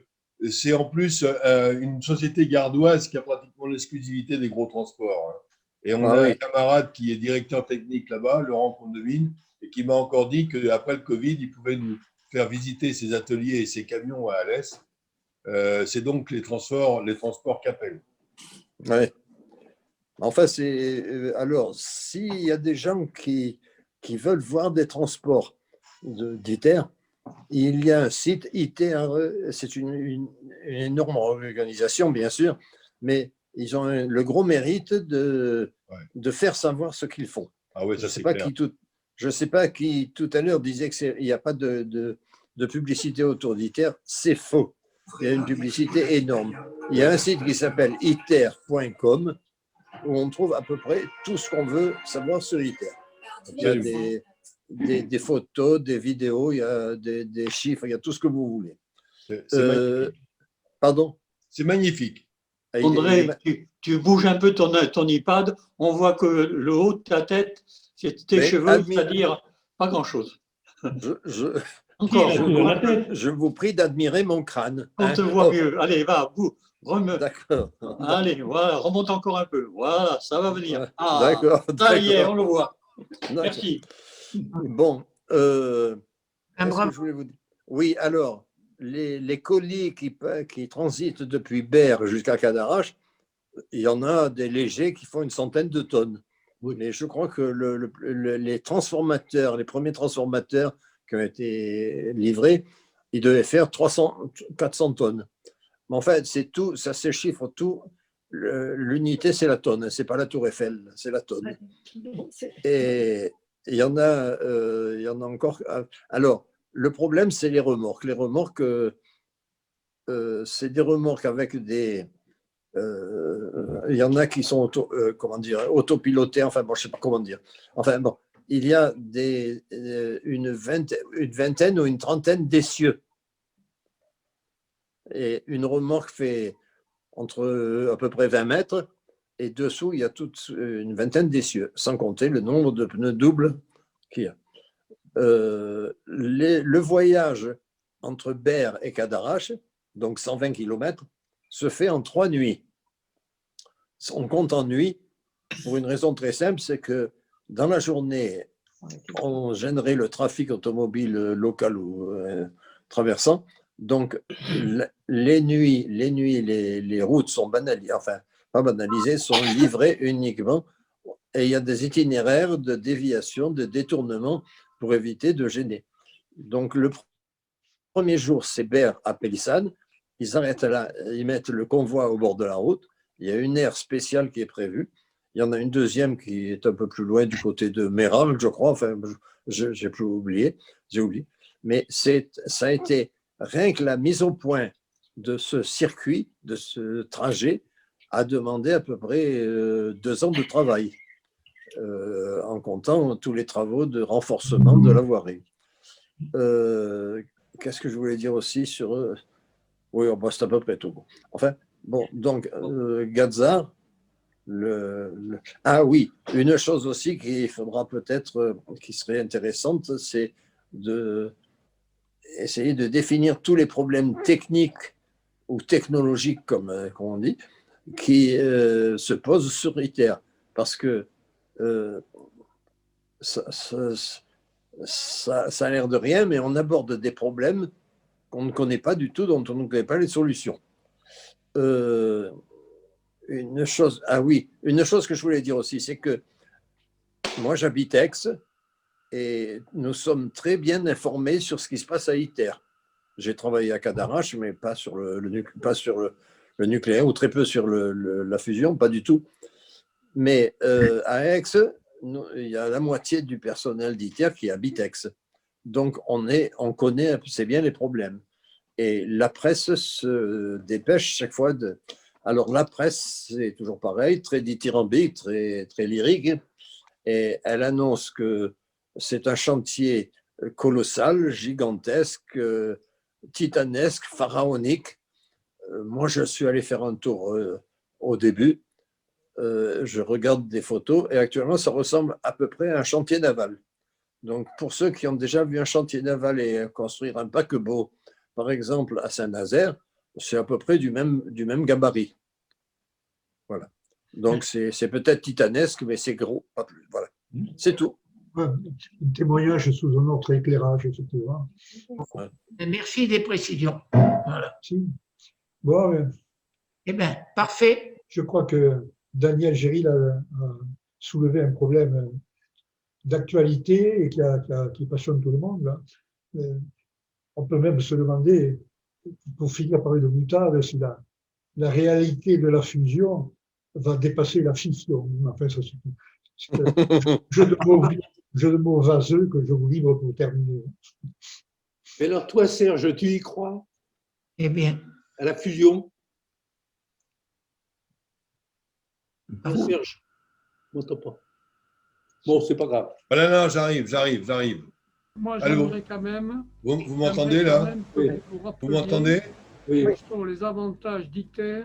c'est en plus une société gardoise qui a pratiquement l'exclusivité des gros transports. Hein. Et on a un camarade qui est directeur technique là-bas, Laurent Condevine, et qui m'a encore dit qu'après le Covid, il pouvait nous faire visiter ses ateliers et ses camions à Alès. C'est donc les transports Capel. Oui. Enfin, alors, s'il y a des gens qui veulent voir des transports d'ITER, il y a un site ITER, c'est une énorme organisation, bien sûr, mais ils ont le gros mérite de faire savoir ce qu'ils font. Ah oui, je ne sais pas qui tout à l'heure disait qu'il n'y a pas de publicité autour d'ITER. C'est faux. Il y a une publicité énorme. Il y a un site qui s'appelle iter.com où on trouve à peu près tout ce qu'on veut savoir sur ITER. Il y a des photos, des vidéos, il y a des chiffres, il y a tout ce que vous voulez. Pardon? C'est magnifique. André, tu bouges un peu ton iPad, on voit que le haut de ta tête, c'est tes cheveux, c'est-à-dire pas grand-chose. Je vous prie d'admirer mon crâne. On te voit mieux. Allez, va, D'accord. Allez, voilà, remonte encore un peu. Voilà, ça va venir. Ah, d'accord. Ça y est, on le voit. Merci. Bon, qu'est-ce que je voulais vous dire? Oui, alors, les colis qui transitent depuis Berre jusqu'à Cadarache, il y en a des légers qui font une centaine de tonnes. Mais je crois que les transformateurs, les premiers transformateurs qui ont été livrés, ils devaient faire 400 tonnes. Mais en fait, c'est tout, ça se chiffre tout. L'unité, c'est la tonne, c'est pas la Tour Eiffel, c'est la tonne. Et il y en a encore. Alors, le problème, c'est les remorques. Les remorques, c'est des remorques avec des. Il y en a qui sont autopilotées, enfin bon, je ne sais pas comment dire. Enfin bon, il y a une vingtaine ou une trentaine d'essieux. Et une remorque fait entre à peu près 20 mètres, et dessous, il y a toute une vingtaine d'essieux, sans compter le nombre de pneus doubles qu'il y a. Le voyage entre Berre et Cadarache, donc 120 km, se fait en 3 nuits. On compte en nuit pour une raison très simple, c'est que dans la journée, on gênerait le trafic automobile local ou traversant. Donc, les nuits, les routes sont banalisées, enfin, pas banalisées, sont livrées uniquement. Et il y a des itinéraires de déviation, de détournement pour éviter de gêner. Donc, le premier jour, c'est Berre à Pélissane. Ils arrêtent là, ils mettent le convoi au bord de la route. Il y a une aire spéciale qui est prévue. Il y en a une deuxième qui est un peu plus loin du côté de Méral, je crois. Enfin, j'ai oublié. Mais ça a été rien que la mise au point de ce circuit, de ce trajet, a demandé à peu près 2 ans de travail, en comptant tous les travaux de renforcement de la voirie. Qu'est-ce que je voulais dire aussi sur... Oui, c'est à peu près tout. Enfin, bon, donc, Gazza, ah oui, une chose aussi qu'il faudra peut-être, qui serait intéressante, c'est essayer de définir tous les problèmes techniques ou technologiques, comme on dit, qui se posent sur ITER. Parce que ça a l'air de rien, mais on aborde des problèmes qu'on ne connaît pas du tout, dont on ne connaît pas les solutions. Une chose que je voulais dire aussi, c'est que moi j'habite Aix et nous sommes très bien informés sur ce qui se passe à ITER. J'ai travaillé à Cadarache, mais pas sur le nucléaire, ou très peu sur la fusion, pas du tout. Mais à Aix, il y a la moitié du personnel d'ITER qui habite Aix. Donc, on connaît assez bien les problèmes. Et la presse se dépêche chaque fois de... Alors, la presse, c'est toujours pareil, très dithyrambique, très, très lyrique. Et elle annonce que c'est un chantier colossal, gigantesque, titanesque, pharaonique. Moi, je suis allé faire un tour au début. Je regarde des photos et actuellement, ça ressemble à peu près à un chantier naval. Donc, pour ceux qui ont déjà vu un chantier naval et construire un paquebot, par exemple à Saint-Nazaire, c'est à peu près du même gabarit. Voilà. Donc, c'est peut-être titanesque, mais c'est gros, pas plus. Voilà. C'est tout. Un témoignage sous un autre éclairage, etc. Ouais. Merci des précisions. Voilà. Bon, eh bien, parfait. Je crois que Daniel Géril a soulevé un problème d'actualité et qui passionne tout le monde. Là. On peut même se demander, pour finir par une boutade, si la réalité de la fusion va dépasser la fission. Enfin, ça, c'est un jeu de mots vaseux que je vous livre pour terminer. Mais alors, toi, Serge, tu y crois? Eh bien. À la fusion? Serge, je ne m'entends pas. Bon, c'est pas grave. Non, j'arrive. Moi, j'aimerais quand même. Vous m'entendez là? Oui. Vous m'entendez? Oui. Quels sont les avantages d'ITER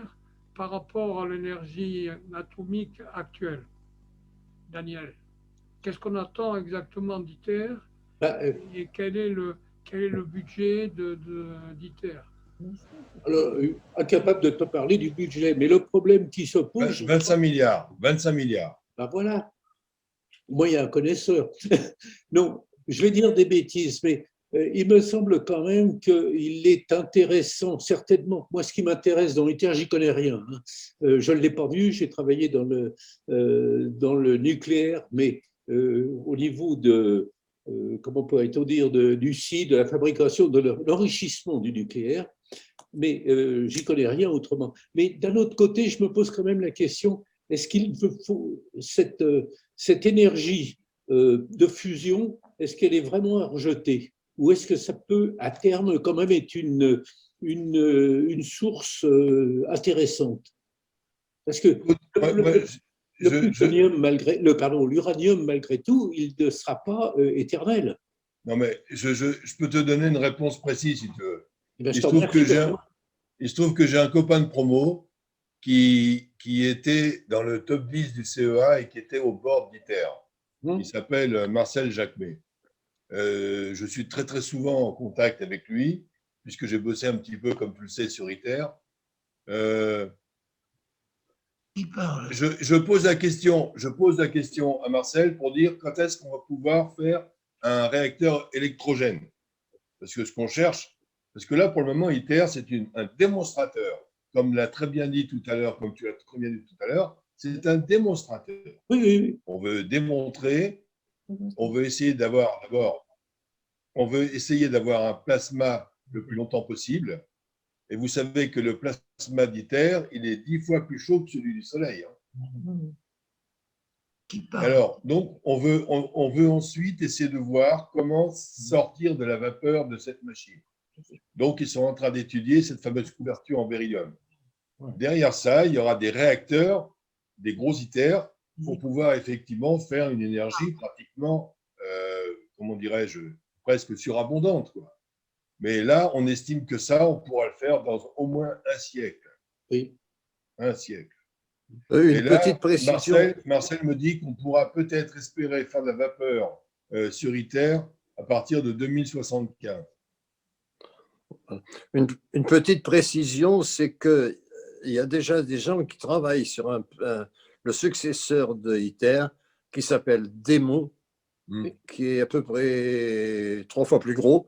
par rapport à l'énergie atomique actuelle? Daniel, qu'est-ce qu'on attend exactement d'ITER et quel est le budget d'ITER? Alors, incapable de te parler du budget, mais le problème qui se pose… 25 milliards. Ben voilà. Moi, il y a un connaisseur. Non, je vais dire des bêtises, mais il me semble quand même qu'il est intéressant, certainement. Moi, ce qui m'intéresse dans l'ITER, j'y connais rien. Hein. Je ne l'ai pas vu, j'ai travaillé dans le nucléaire, mais au niveau de, comment pourrait-on dire, du site, de la fabrication, de l'enrichissement du nucléaire, mais j'y connais rien autrement. Mais d'un autre côté, je me pose quand même la question, est-ce qu'il faut cette énergie de fusion, est-ce qu'elle est vraiment à rejeter? Ou est-ce que ça peut, à terme, quand même être une source intéressante? Parce que l'uranium, malgré tout, il ne sera pas éternel. Non, mais je peux te donner une réponse précise si tu veux. Ben, Il se trouve que j'ai un copain de promo qui était dans le top 10 du CEA et qui était au board d'ITER. Il s'appelle Marcel Jacquemet. Je suis très très souvent en contact avec lui, puisque j'ai bossé un petit peu, comme tu le sais, sur ITER. Je pose la question à Marcel pour dire quand est-ce qu'on va pouvoir faire un réacteur électrogène. Parce que ce qu'on cherche, parce que là, pour le moment, ITER, c'est un démonstrateur. Comme l'a très bien dit tout à l'heure, comme tu l'as très bien dit tout à l'heure, c'est un démonstrateur. Oui. On veut démontrer, on veut essayer d'avoir un plasma le plus longtemps possible. Et vous savez que le plasma d'ITER, il est 10 fois plus chaud que celui du Soleil. Alors, donc, on veut ensuite essayer de voir comment sortir de la vapeur de cette machine. Donc, ils sont en train d'étudier cette fameuse couverture en beryllium. Derrière ça, il y aura des réacteurs, des gros ITER, pour pouvoir effectivement faire une énergie pratiquement, comment dirais-je, presque surabondante, quoi. Mais là, on estime que ça, on pourra le faire dans au moins un siècle. Oui. Un siècle. Une petite précision. Marcel me dit qu'on pourra peut-être espérer faire de la vapeur sur ITER à partir de 2075. Une petite précision, c'est qu'il y a déjà des gens qui travaillent sur le successeur de ITER qui s'appelle DEMO, qui est à peu près 3 fois plus gros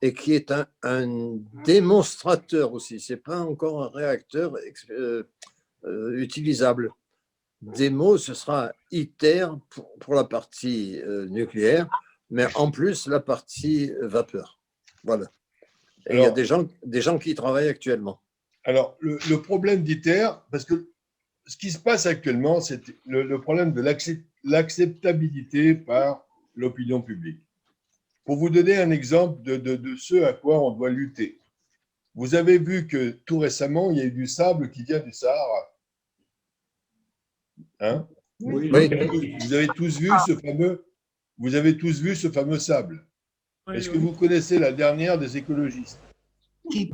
et qui est un démonstrateur aussi. Ce n'est pas encore un réacteur utilisable. DEMO, ce sera ITER pour la partie nucléaire, mais en plus la partie vapeur. Voilà. Et il y a des gens qui y travaillent actuellement. Alors, le problème d'ITER, parce que ce qui se passe actuellement, c'est le problème de l'acceptabilité par l'opinion publique. Pour vous donner un exemple de ce à quoi on doit lutter, vous avez vu que tout récemment, il y a eu du sable qui vient du Sahara. Hein? Oui. Vous avez tous vu ce fameux sable. Est-ce que vous connaissez la dernière des écologistes? Oui,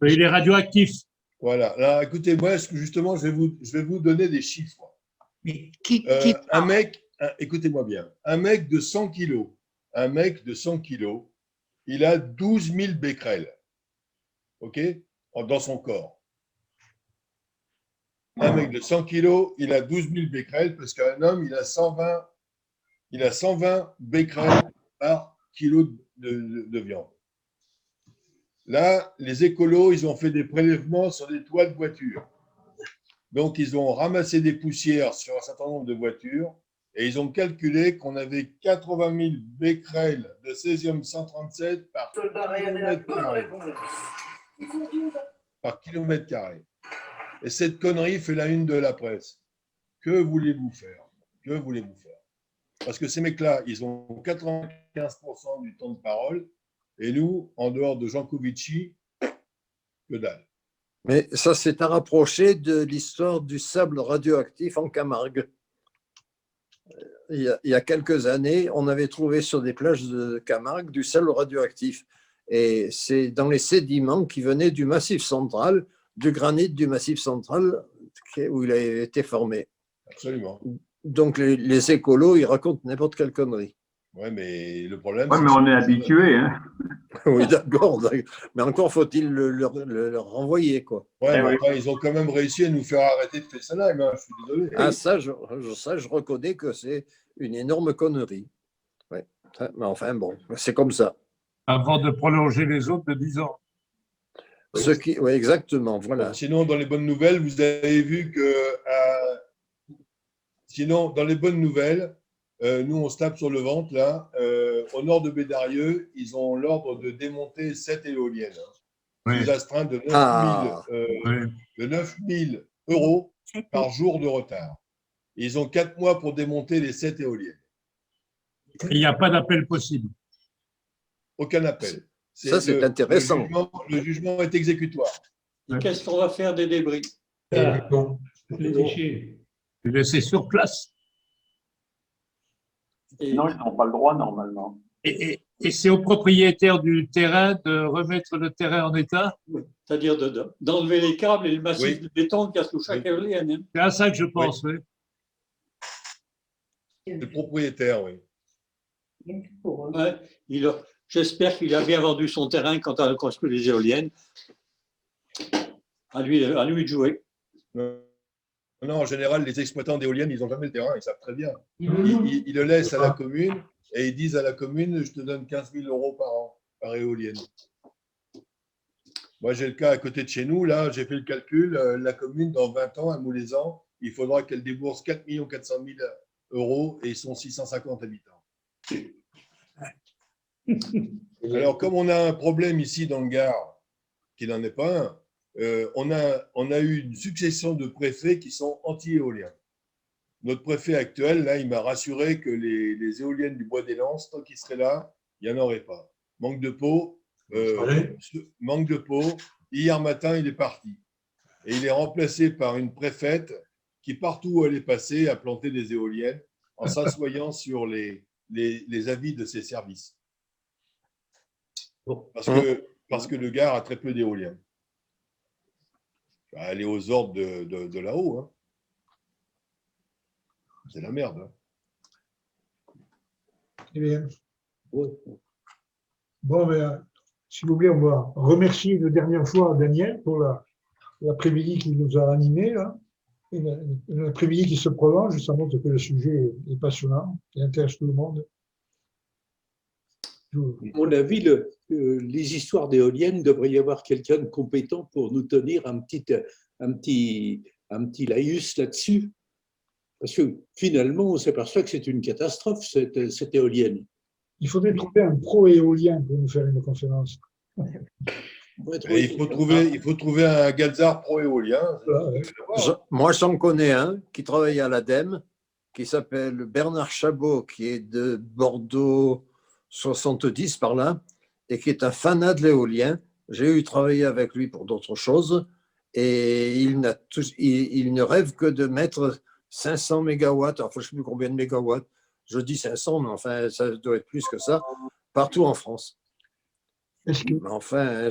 il est radioactif. Voilà. Alors, écoutez, moi, justement, je vais vous donner des chiffres. Mais écoutez-moi bien. Un mec de 100 kilos, il a 12 000 becquerels, OK, dans son corps. Un mec de 100 kilos, il a 12 000 becquerels parce qu'un homme, il a 120 becquerels par kilo de viande. Là, les écolos, ils ont fait des prélèvements sur des toits de voitures. Donc, ils ont ramassé des poussières sur un certain nombre de voitures et ils ont calculé qu'on avait 80 000 becquerels de césium-137 par kilomètre carré. Et cette connerie fait la une de la presse. Que voulez-vous faire? Parce que ces mecs-là, ils ont 95% du temps de parole. Et nous, en dehors de Jancovici, que dalle. Mais ça s'est à rapprocher de l'histoire du sable radioactif en Camargue. Il y a quelques années, on avait trouvé sur des plages de Camargue du sable radioactif. Et c'est dans les sédiments qui venaient du Massif central, du granit du Massif central où il a été formé. Absolument. Donc les écolos, ils racontent n'importe quelle connerie. Oui, mais le problème… Oui, mais on est habitué. Hein. Oui, d'accord. Mais encore faut-il leur renvoyer, quoi. Ouais, mais enfin, ils ont quand même réussi à nous faire arrêter de Fessenheim, hein, je suis désolé. Ah, ça, je reconnais que c'est une énorme connerie. Ouais. Mais enfin, bon, c'est comme ça. avant de prolonger les autres de 10 ans. Oui, exactement, voilà. Sinon, dans les bonnes nouvelles, vous avez vu que sinon, dans les bonnes nouvelles, nous, on se tape sur le ventre, là. Au nord de Bédarieux, ils ont l'ordre de démonter 7 éoliennes. Oui. Sous astreinte de 9 000 euros par jour de retard. Ils ont 4 mois pour démonter les 7 éoliennes. Il n'y a pas d'appel possible. Aucun appel. Ça, c'est intéressant. Le jugement est exécutoire. Et qu'est-ce qu'on va faire des débris? Les déchets. Les laisser sur place. Non, ils n'ont pas le droit normalement. Et c'est au propriétaire du terrain de remettre le terrain en état? C'est-à-dire d'enlever les câbles et le massif de béton qu'il y a sous chaque éolienne. Hein. C'est à ça que je pense, oui. Le propriétaire, oui. Ouais, j'espère qu'il a bien vendu son terrain quand on a construit les éoliennes. À lui de jouer. Non, en général, les exploitants d'éoliennes, ils n'ont jamais le terrain, ils savent très bien. Ils le laissent à la commune et ils disent à la commune, je te donne 15 000 euros par an, par éolienne. Moi, j'ai le cas à côté de chez nous, là, j'ai fait le calcul, la commune, dans 20 ans, à Moulezan, il faudra qu'elle débourse 4 400 000 euros et ils sont 650 habitants. Alors, comme on a un problème ici dans le Gard, qui n'en est pas un, on a eu une succession de préfets qui sont anti-éoliens. Notre préfet actuel, là, il m'a rassuré que les éoliennes du Bois des Lances, tant qu'il serait là, il n'y en aurait pas. Manque de peau. Hier matin, il est parti. Et il est remplacé par une préfète qui, partout où elle est passée, a planté des éoliennes en s'assoyant sur les avis de ses services. Parce que le Gard a très peu d'éoliens. Elle est aux ordres de là-haut. Hein. C'est la merde. Hein. Très bien. Bon, ben, s'il vous plaît, on va remercier une dernière fois Daniel pour l'après-midi qui nous a animés. L'après-midi qui se prolonge, ça montre que le sujet est passionnant et intéresse tout le monde. À mon avis, les histoires d'éoliennes, il devrait y avoir quelqu'un de compétent pour nous tenir un petit laïus là-dessus. Parce que finalement, on s'aperçoit que c'est une catastrophe, cette éolienne. Il faudrait trouver un pro-éolien pour nous faire une conférence. Il faut trouver un Gazard pro-éolien. Moi, j'en connais un qui travaille à l'ADEME, qui s'appelle Bernard Chabot, qui est de Bordeaux 70 par là, et qui est un fanat de l'éolien. J'ai eu travaillé avec lui pour d'autres choses, et il ne rêve que de mettre 500 mégawatts, enfin je ne sais plus combien de mégawatts, je dis 500, mais enfin ça doit être plus que ça, partout en France. Enfin,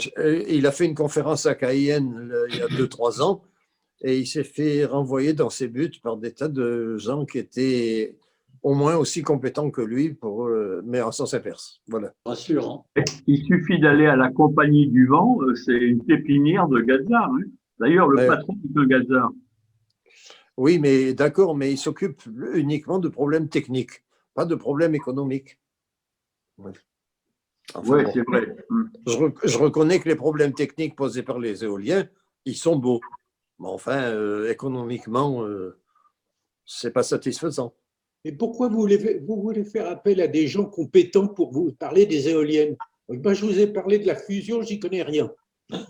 il a fait une conférence à Cayenne il y a 2-3 ans, et il s'est fait renvoyer dans ses buts par des tas de gens qui étaient au moins aussi compétents que lui, mais en sens inverse. Voilà. Rassurant. Il suffit d'aller à la Compagnie du Vent, c'est une pépinière de Gazard. Hein. D'ailleurs, le patron est un Gazard. Oui, mais d'accord, mais il s'occupe uniquement de problèmes techniques, pas de problèmes économiques. Oui, enfin, c'est vrai. Je reconnais que les problèmes techniques posés par les éoliens, ils sont beaux. Mais enfin, économiquement, ce n'est pas satisfaisant. Et pourquoi vous voulez faire appel à des gens compétents pour vous parler des éoliennes? Ben, je vous ai parlé de la fusion, j'y connais rien.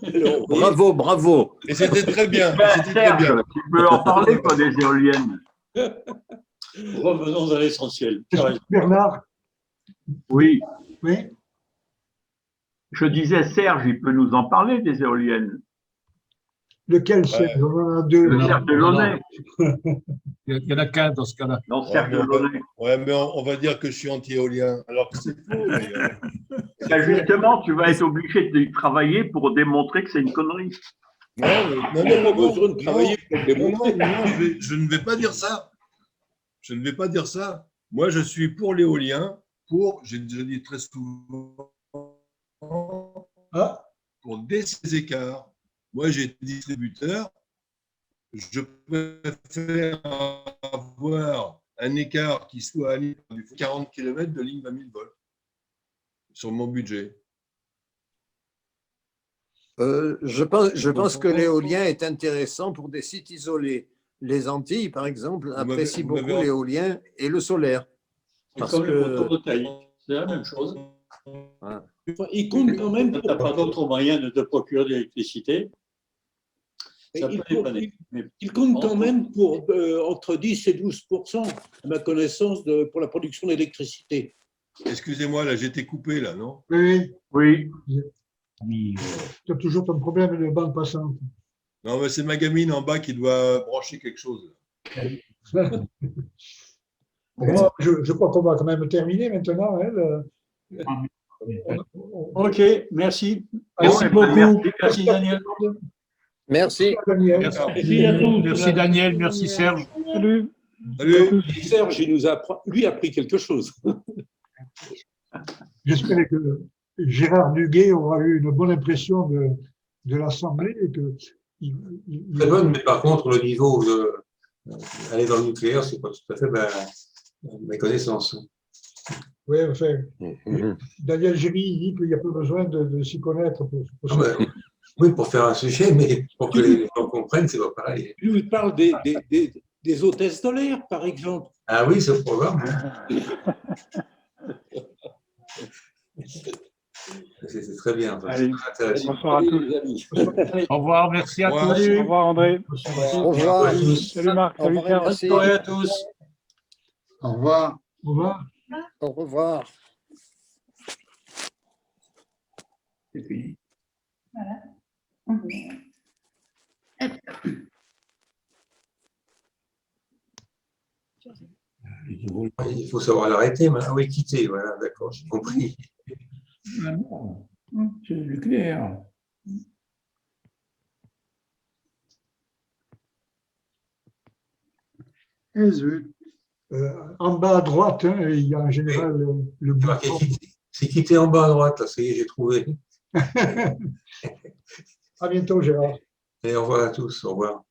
Alors, bravo, bravo. Et c'était très bien. Serge, tu peux en parler, quoi, des éoliennes. Revenons à l'essentiel. Bernard? Oui. Oui. Je disais, Serge, il peut nous en parler des éoliennes. Lequel, Serge? On en a deux. Le Serge Delaunay. Il y en a qu'un dans ce cas-là. Non, Serge Delaunay. Ouais, mais on va dire que je suis anti-éolien, alors que c'est faux. Ben justement, tu vas être obligé de travailler pour démontrer que c'est une connerie. Non, je ne vais pas dire ça. Je ne vais pas dire ça. Moi, je suis pour l'éolien, je dis très souvent, pour des écarts. Moi, j'ai été distributeur. Je préfère avoir un écart qui soit à 40 km de ligne 20 000 volts sur mon budget. Je pense que l'éolien est intéressant pour des sites isolés. Les Antilles, par exemple, apprécient beaucoup l'éolien et le solaire. Parce comme le photovoltaïque, c'est la même chose. Ah. Il compte quand même. Tu n'as pas d'autre moyen de te procurer de l'électricité. Il compte quand même pour entre 10 et 12%, à ma connaissance, pour la production d'électricité. Excusez-moi, là, j'étais coupé, là, non? Oui. Oui. Tu as toujours ton problème de bande passante. Non, mais c'est ma gamine en bas qui doit brancher quelque chose. Bon, je crois qu'on va quand même terminer maintenant. Ok, merci. Merci beaucoup. Merci, Daniel. Merci. Merci à tous. Merci Daniel, merci Serge. Salut. Salut. Et Serge, lui a appris quelque chose. J'espère que Gérard Duguay aura eu une bonne impression de l'Assemblée et que Très bonne, mais par contre, le niveau d'aller dans le nucléaire, c'est pas tout à fait mes connaissances. Oui, enfin, Daniel Géry dit qu'il n'y a pas besoin de s'y connaître. Oui, pour faire un sujet, mais pour que les gens comprennent, c'est pas pareil. Lui, il parle des hôtesses de l'air, par exemple. Ah oui, c'est le programme. C'est très bien. Allez, bonsoir à tous. Au revoir, merci à tous. Au revoir André. Au revoir. Salut Marc, salut Serge. Merci. Bonne soirée à tous. Au revoir. Au revoir. Au revoir. C'est fini. Voilà. Il faut savoir l'arrêter maintenant. Oui, quitter, voilà, d'accord, j'ai compris. Ah non, c'est le nucléaire. En bas à droite, il y a en général le bouton. C'est quitter en bas à droite, là, ça y est, j'ai trouvé. À bientôt, Gérard. Et au revoir à tous, au revoir.